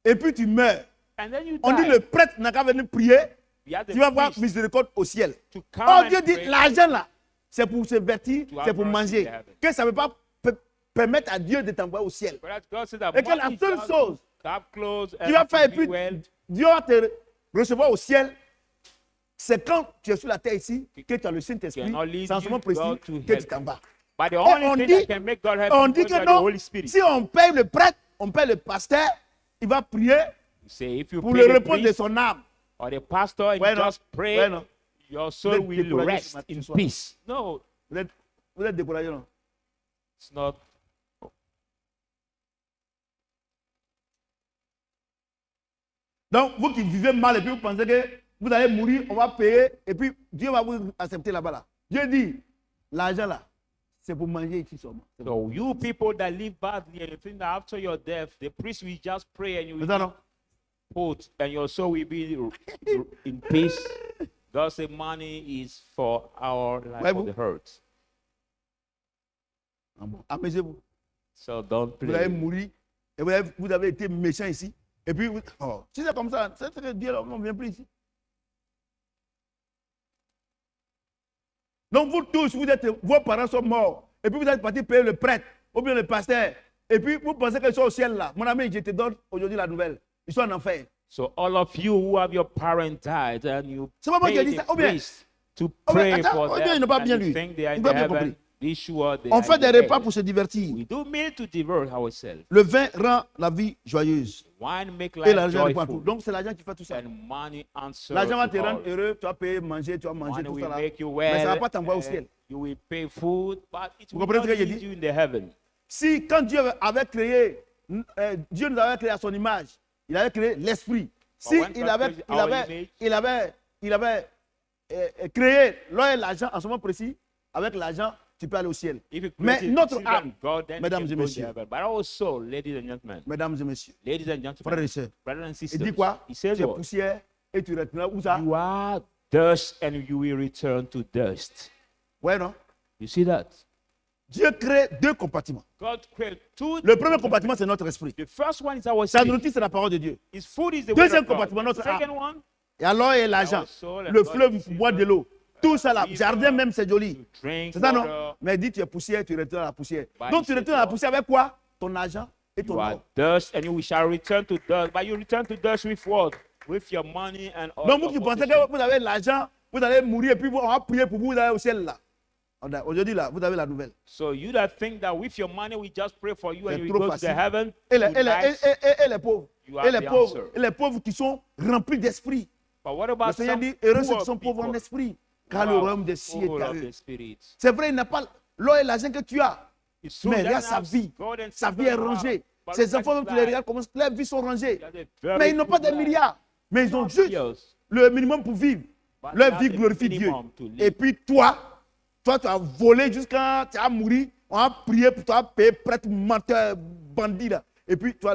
Et puis tu meurs. and then you On dit die. le prêtre n'a qu'à venir prier. You have the Tu vas voir priest miséricorde au ciel. to come Oh, and Dieu dit, pray. l'argent là, c'est pour se vertir, To have c'est pour mercy manger. in heaven. Que ça ne veut pas permettre à Dieu de t'envoyer au ciel. But God said that Et que la money seule just chose to have clothes Tu vas and faire et to puis be well. Dieu va te recevoir au ciel. C'est quand tu es sur la terre ici que tu as le Saint-Esprit. Cannot lead C'est en ce you moment précis God to que tu heaven. t'en vas. But the Et only on thing dit- that can make God help On you dit is que the non, Holy Spirit. si on paye le prêtre, on paye le pasteur, il va prier Say if you pour pay le the repos de priest son âme. or the pastor and Ouais, you non. just pray, Ouais, non. your Vous soul êtes will découragé rest ce matin, in ce soir. peace. No, Vous êtes découragé, non? it's not. Donc, vous qui vivez mal et puis vous pensez que vous allez mourir, on va payer et puis Dieu va vous accepter là-bas. Là. Dieu dit, l'argent là, c'est pour manger ici seulement. C'est bon. So you people that live badly and you think that after your death, the priest will just pray and you C'est will ça, be non? put and your soul will be in peace. God said money is for our life Ouais, of vous. the hurt. Ah bon. Amusez-vous. So don't Vous allez play. mourir et vous avez été méchant ici. Et puis, si c'est comme ça, c'est que Dieu ne vient plus ici. Donc, vous tous, vos parents sont morts. Et puis, vous êtes partis payer le prêtre ou bien le pasteur. Et puis, vous pensez qu'ils sont au ciel là. Mon ami, je te donne aujourd'hui la nouvelle. Ils sont en enfer. So all of you who have your parents died and you C'est pas moi qui ai pay dit the ça. Ou bien, priest to ou bien, pray attends, for ou bien, them il n'a pas and bien you lu. think they are Il in n'a the pas bien heaven, compris. be sure they on are fait in des the repas heaven. pour se divertir. We do meal to divert ourselves. Le vin rend la vie joyeuse. Wine make Et life l'argent répond à tout. joyful. Donc, c'est l'argent qui fait tout ça. And money answers L'argent va to te rendre all. heureux, tu vas payer, manger, tu vas manger, Money tout will ça là. make you Mais ça ne va well. pas t'envoyer au and ciel. You will pay food, but it Vous will comprenez not ce que j'ai lead dit? you in the heaven. Si, quand Dieu avait créé, Dieu nous avait créé à son image, il avait créé l'esprit. Si when il God avait, created il our avait, image, il avait créé l'or et l'argent en ce moment précis, avec l'argent, tu peux aller au ciel. If you Mais created notre silver âme, and gold, then you mesdames can et go to messieurs, heaven. But also, ladies and gentlemen, mesdames et messieurs, ladies and frères gentlemen, et sœurs, brothers and il sisters, dit quoi? he Tu says es what? poussière et tu retourneras où ça? You are dust and you will return to dust. Ouais, non? You see that? Dieu crée deux compartiments. God created two. Le premier compartiment, c'est notre esprit. The first one is our Sa spirit. nourriture, c'est la parole de Dieu. His food is the Deuxième word of God. compartiment, notre Second âme. one, Et alors, et l'argent, Our soul and le body, fleuve, silver, boire de l'eau. Tout ça là, river, jardin même, c'est joli. to drink C'est ça, non? water. Mais dis, tu es poussière, tu retournes à la poussière. Bah, Donc, il tu sait retournes à la quoi. poussière avec quoi? Ton argent et ton You are or. dust and you shall return to dust. But you return to dust with what? With your money and all Donc, vous your qui pensez possessions. que vous avez l'argent, vous allez mourir et puis on va prier pour vous, vous allez au ciel là. Aujourd'hui, là, vous avez la nouvelle. So you that think that with your money we just pray for you and C'est you trop go to facile. the heaven, Et les, tonight, et les pauvres. you Et have les the pauvres, answer. et les pauvres qui sont remplis d'esprit. But what Le about Seigneur some dit, heureux ceux qui poor sont pauvres en people esprit, who car le are royaume des cieux est full à of eux. the Spirit? C'est vrai, il n'a pas l'or et l'argent que tu as. It's true, Mais that regarde sa house, vie. gold and Sa silver vie est you have, rangée. but Ses look at enfants, même his tu les life. regardes, comment leurs vies sont rangées. He has a very Mais ils n'ont pas good des life. milliards. Mais ils ont Not juste billions, le minimum pour vivre. but Leur they vie have the glorifie Dieu. minimum to live. Et puis toi, tu as volé jusqu'à tu as mouru. On a prié pour toi, payé prêtre, menteur, bandit. Là. Et puis toi,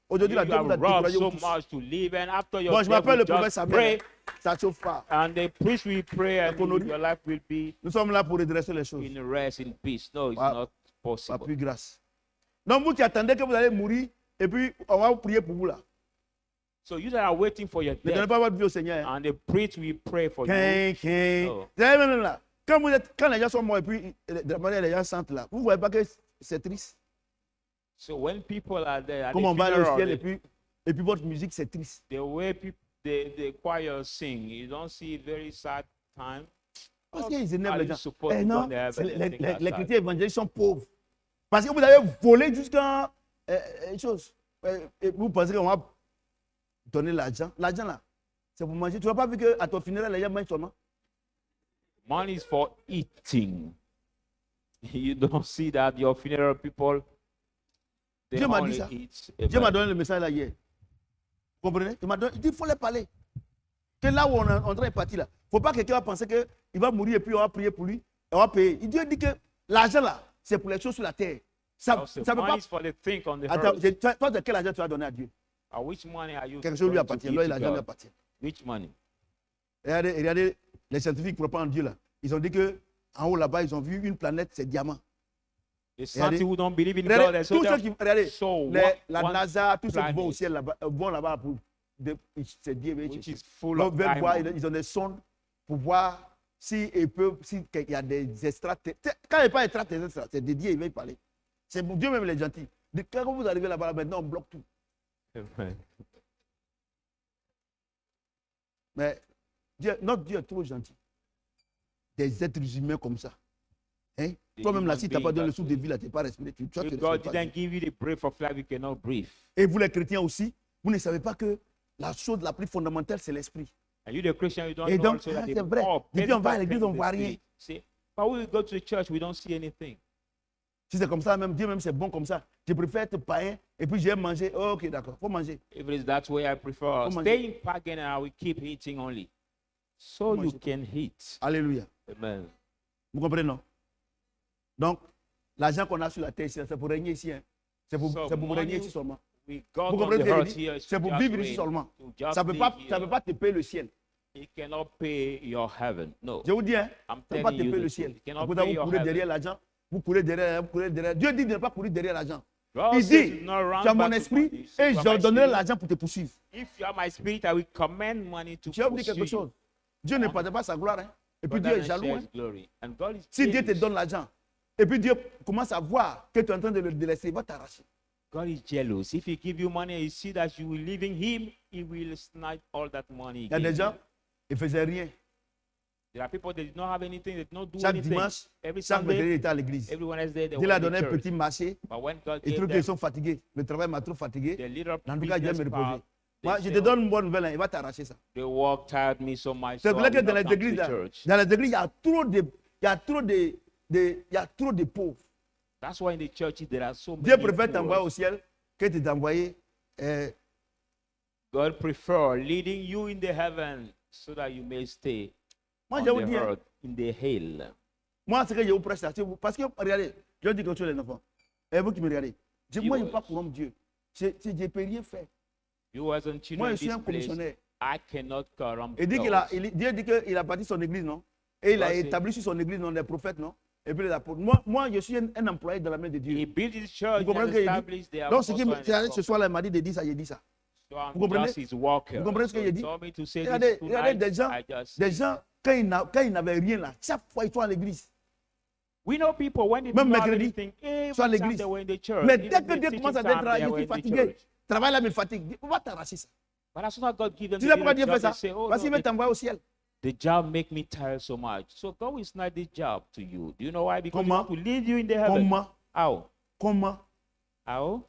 aujourd'hui, You la Dieu vous a have robbed découragé. so tous. much to live, and after your Bon, je death, m'appelle we le prophète just Samuel. pray, Ça ne chauffe pas. and the priest will pray, and Connerie. your life will be Nous sommes là pour redresser les choses. in rest, in peace. No, it's Pas- not Pas possible. plus grâce. Donc vous qui attendez que vous allez mourir, et puis on va vous prier pour vous là. So you that are waiting for your Ne donnez death, pas votre vie au Seigneur. Hein. and the priest will pray for you. Oh. Vous savez même là, quand les gens sont morts et puis les gens sentent là, vous ne voyez pas que c'est triste. So when people are there, at Comme the on va aller au funeral, ciel et puis votre musique c'est triste. the way the choir sing, you don't see very sad time. Parce qu'ils énervent Are les you gens. supposed Eh to non, go there, c'est but they think les that's chrétiens évangéliques sont pauvres. Parce que vous avez volé jusqu'à une chose. Et vous pensez qu'on va donner l'argent. L'argent là, c'est pour manger. Tu n'as pas vu qu'à ton funérail, les gens mangent seulement. Money is for eating. You don't see that your funeral people, they Dieu m'a dit only ça. eat. Dieu m'a Amen. donné le message là hier. Vous comprenez? Il m'a donné, il dit, il faut les parler. Que là où on est en train de partir là, il ne faut pas que quelqu'un va penser qu'il va mourir et puis on va prier pour lui, on va payer. Dieu dit que l'argent là, c'est pour les choses sur la terre. Ça Also, ne peut money pas. is for the thing on the Attends, earth. toi, de quel argent tu vas donner à Dieu? Which money are you Quelque chose lui going to appartient. give Là, to l'argent lui God? appartient. Which money? Regardez, les scientifiques ne croient pas en Dieu là. Ils ont dit que en haut là-bas, ils ont vu une planète, c'est diamant. The scientists who don't believe in God, Regardez, and so tous ceux qui, regardez, so la one NASA, tous ceux qui vont au planet, ciel là-bas, vont là-bas pour. C'est Dieu. which is full Donc, of veulent voir, diamonds. ils ont des sondes pour voir si il y a des extraterrestres. Quand il n'y a pas d'extraterrestres, c'est dédié, il va y parler. C'est pour Dieu même les gentils. Quand vous arrivez là-bas, maintenant on bloque tout. Amen. Mais notre Dieu est trop gentil. Des êtres humains comme ça. Hein? Des Toi-même là, human si tu n'as pas beings donné le that souffle de vie, là, tu n'es pas respiré. Tu vas te If God respirer pas. didn't give you the breath of life, you cannot breathe. Et vous les chrétiens aussi, vous ne savez pas que la chose la plus fondamentale, c'est l'esprit. And you, the Christian, you don't Et know donc, also that c'est the vrai. more Depuis, on va à pivotal l'église, thing on is voit the rien. spirit. See, but when we go to the church, we don't see anything. Si c'est comme ça, même Dieu même c'est bon comme ça. Je préfère être païen et puis j'ai mangé. Oh, ok, d'accord, faut manger. If it is that way, I prefer Come on. staying pagan and I will keep eating only. So Come on. you can eat. Alléluia. Amen. Vous comprenez, non? Donc, l'argent qu'on a sur la terre, c'est pour régner ici. Hein. C'est pour, So c'est pour régner money- ici seulement. We got Vous on comprenez the ce que je earth dis? here. C'est pour just vivre ici reign, seulement. to just Ça ne live peut here. pas te payer le ciel. It cannot pay your heaven. No. Je vous dis, hein, I'm ça ne peut pas telling te you payer the le truth. ciel. It cannot Après, pay vous your courez heaven. derrière l'argent. Vous courez derrière. Dieu dit de ne pas courir derrière l'argent. God Il says dit, do not run tu as mon back to esprit money. et If you je are my donnerai spirit- l'argent pour te poursuivre. If you are my spirit, I will command money to Je vais vous dire quelque pursue you. chose. Dieu ne partage pas sa gloire. Hein. Et puis God Dieu est doesn't jaloux. share Hein. his glory. And God is Si Dieu te jealous. donne l'argent, et puis Dieu commence à voir que tu es en train de le délaisser, il va t'arracher. God is jealous. If he give you money and you see that you will leaving him, he will snatch all that money. Il y a gave des you. gens, ils ne faisaient rien. There are people that did not have anything, they did not do Chaque anything. dimanche, Every chaque Sunday, mercredi, ils étaient à l'église. everyone else there, they Dieu were leur a in the donné un church. petit marché. But when God Ils gave trouvent them qu'ils sont fatigués. Le travail m'a trop fatigué. the little En tout cas, Dieu business me part, reposer. they Moi, je say, te donne une bonne nouvelle, hein, il va t'arracher ça. the work tired me so much. C'est so vrai I que will dans not les come to églises, the là, church. dans les églises, il y a trop de pauvres. That's why in the churches there are so Dieu many préfère t'envoyer poor. au ciel que de t'envoyer. God prefer leading you in the heaven so that you may stay Moi, on je vous the dis, hein, earth in the hill. moi, ce que je vous prêche, c'est parce que, regardez, je dis quelque chose, les enfants. Et vous qui me regardez, moi, je ne peux pas corrompre Dieu. Je ne peux rien faire. You as in children Moi, je in suis this un place, commissionnaire. I cannot corrupt Et dit those. Dieu dit qu'il a bâti son église, non? Et il a God établi sur son église, non, les prophètes, non? Et puis les apôtres. Moi, je suis un employé de la main de He Dieu. built his church Vous comprenez and ce qu'il dit? established their Donc, ce apostle and qui ce prophets. soir-là, il m'a dit de dire ça, j'ai dit ça. So I'm Vous comprenez? just his worker. Vous comprenez ce que So j'ai he dit? told me to say Regardez, this regardez tonight. des gens, quand ils n'avaient rien là, chaque fois ils sont à l'église. We know people when they Même didn't have mercredi, anything, every sont à time l'église. they were in the church. Mais even dès que the Dieu teaching commence à time, dire, they je were suis in the fatigué, church. travail là me fatigue, on va t'arracher ça. But as soon as God gives them Tu the sais pourquoi Dieu little fait job, ça? they say, oh, Parce qu'il no, veut t'envoyer au ciel. The job make me tired so much. So God is not the job to you. Do you know why? Because He Comment? want to lead you in the heaven. Comment? How? Comment? How?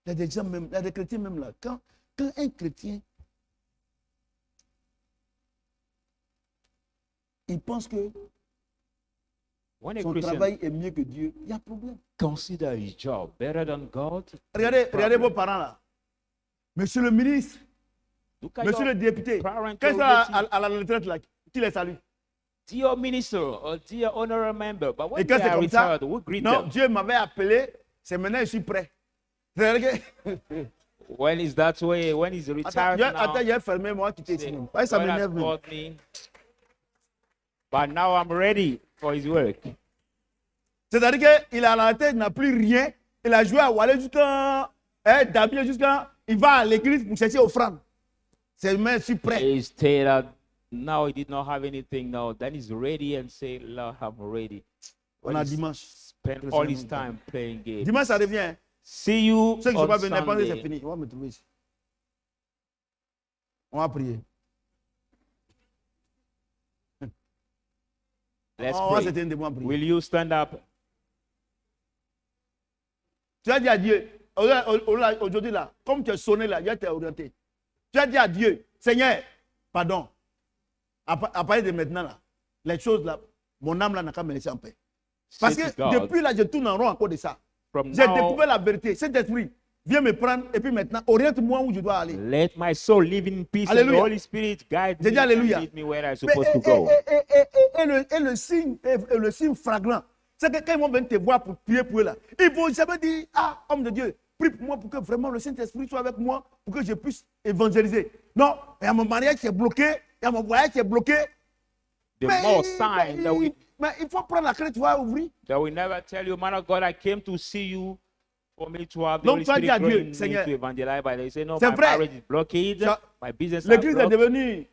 Il y a des gens même, il y a des chrétiens même là. Quand un chrétien, il pense que When a son Christian travail est mieux que Dieu, il y a problème. consider his job better than God, Regardez vos parents là. Monsieur le ministre, look at monsieur your le député, parents quand ils sont à already. la retraite là, qui les salue? Dear minister or dear honorable member, but when Et they quand c'est are comme ça, retired, we greet non, them. Dieu m'avait appelé, c'est maintenant je suis prêt. Regardez, When is that way? When he's retired attends, now, il a fermé moi qui t'ai say, ici. Ouais, ça God has m'énerve même. called me, but now I'm ready for his work. C'est-à-dire qu'il est à la retraite, il n'a plus rien. Il a joué à Wallet jusqu'à Damien, jusqu'à. Il va à l'église pour chercher offrande. C'est maintenant je suis prêt. He stayed out. Now he did not have anything. Now then he's ready and say, Lord, I'm ready. On a dimanche. Spend all his time playing games. Dimanche, ça revient. Hein. See you Ceux qui ne sont on pas venus, pendant que c'est Sunday. fini. On va me trouver ici. On va prier. Let's On va pray. s'éteindre, on va prier. Will you stand up? Tu as dit à Dieu, aujourd'hui là, comme tu es sonné là, Dieu t'a orienté. Tu as dit à Dieu, Seigneur, pardon. À partir de maintenant là, les choses là, mon âme là n'a qu'à me laisser en paix. Parce Say que to God, depuis là, je tourne en rond encore de ça. from J'ai now, découvert la vérité. Saint-Esprit, viens me prendre et puis maintenant, oriente-moi où je dois aller. let my soul live in peace, and the Alléluia. Holy Spirit guide J'ai me dit and alléluia. lead me where I'm Mais, supposed to go. et le signe flagrant, c'est que quand ils vont venir te voir pour prier pour eux là, ils vont jamais dire, ah, homme de Dieu, prie pour moi pour que vraiment le Saint-Esprit soit avec moi, pour que je puisse évangéliser. Non, il y a mon mariage qui est bloqué, il y a mon voyage qui est bloqué. The Mais, more sign mais il faut prendre la clé, tu vas ouvrir. that will never tell you, man of God, I came to see you for me to have the Donc, Holy tu as dit à Spirit Dieu, growing me Seigneur, to evangelize, but they say, no, c'est my vrai. marriage is blockade, Ça- my business is L'église est blocked. devenue,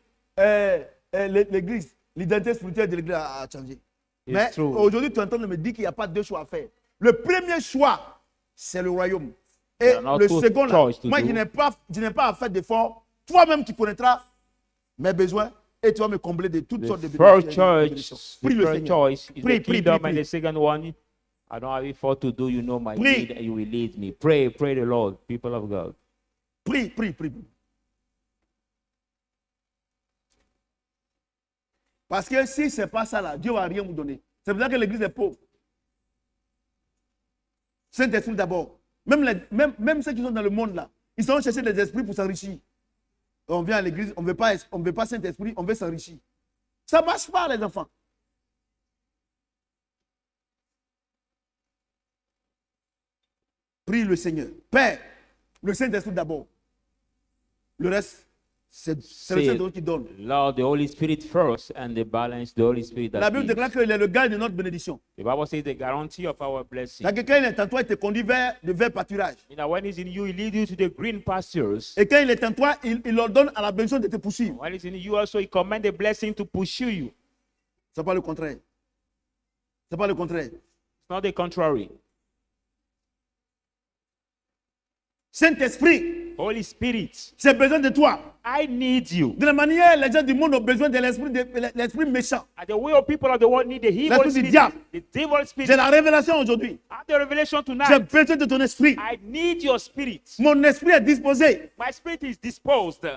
l'église, l'identité spirituelle de l'église a changé. It's Mais true. aujourd'hui, tu es en train de me dire qu'il n'y a pas deux choix à faire. Le premier choix, c'est le royaume. Et There are not le two second, là, choices to moi, do. je n'ai pas à faire d'efforts. Toi-même, tu connaîtras mes besoins et tu vas me combler de toutes The sortes de first bénédictions. choice, Prie the le first Seigneur. choice is Prie, the prie, kingdom, prie, and prie. the second one, I don't have effort to do. You know my Prie. need, and you will lead me. Pray, pray the Lord, people of God. Prie, prie, prie. Parce que si ce n'est pas ça, là, Dieu ne va rien vous donner. C'est pour ça que l'église est pauvre. Saint-Esprit d'abord. Même ceux qui sont dans le monde là, ils sont chercher des esprits pour s'enrichir. On vient à l'église, on ne veut pas Saint-Esprit, on veut s'enrichir. Ça ne marche pas, les enfants. Prie le Seigneur. Père, le Saint-Esprit d'abord. Le reste, c'est le Say, Saint-Esprit qui donne. Lord, the Holy Spirit first, and the balance, the Holy Spirit La that Bible gives. déclare qu'il est le gars de notre bénédiction. The Bible says the guarantee of our blessing. C'est-à-dire que quand il est en toi, il te conduit vers le vert pâturage. You know, when he's in you, he leads you to the green pastures. Et quand il est en toi, il ordonne à la bénédiction de te poursuivre. When he's in you, also he commands the blessing to pursue you. C'est pas le contraire. C'est pas le contraire. It's not the contrary. Saint-Esprit, Holy Spirit, j'ai besoin de toi. I need you. De la manière, les gens du monde ont besoin de l'esprit méchant. And the way of people of the world need the evil L'esprit du spirit. diable. The devil J'ai spirit. la révélation aujourd'hui. I have the revelation J'ai tonight. besoin de ton esprit. I need your spirit. Mon esprit est disposé. My spirit is disposed.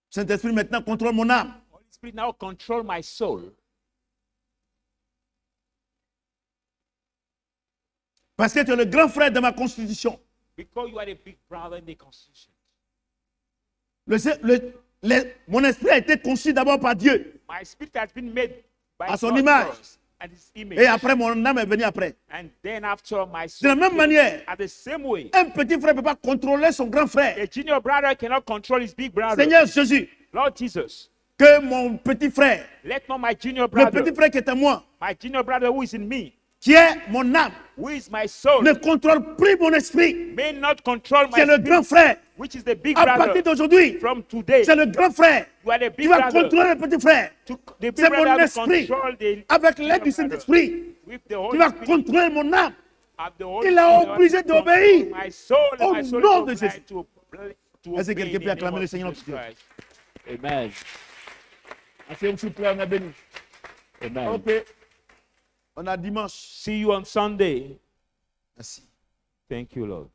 Saint-Esprit, maintenant, contrôle mon âme. Holy Spirit now control my soul. Parce que tu es le grand frère de ma constitution. Because you are the big brother in the constitution. Mon esprit a été conçu d'abord par Dieu. My spirit has been made by À son God image. first, and his image. Et après, mon âme est venue après. And then after my De soul. la même came. manière, At the same way. un petit frère ne peut pas contrôler son grand frère. A junior brother cannot control his big brother. Seigneur Jésus, Lord Jesus, que mon petit frère, let not my junior le brother, petit frère qui est en moi, my junior brother who is in me, qui est mon âme, who is my soul, ne contrôle plus mon esprit, may not control qui est my le grand spirit, frère. which is the big À partir brother. d'aujourd'hui, From today, c'est le grand frère you are the qui big va brother. contrôler le petit frère. The big C'est mon brother will esprit, control the avec junior l'aide du brother. Saint-Esprit, With the qui Holy va Spirit, contrôler mon âme. have the Holy Il est Spirit, obligé d'obéir. my soul and Au my soul nom is de obliged Jésus. to Est-ce que obey quelqu'un in peut the acclamer name le of Seigneur Jesus tout de suite? Christ. Amen. Asseyez-vous s'il vous plaît, on est béni. Amen. Ok. On a dimanche. See you on Sunday. Merci. Thank you, Lord.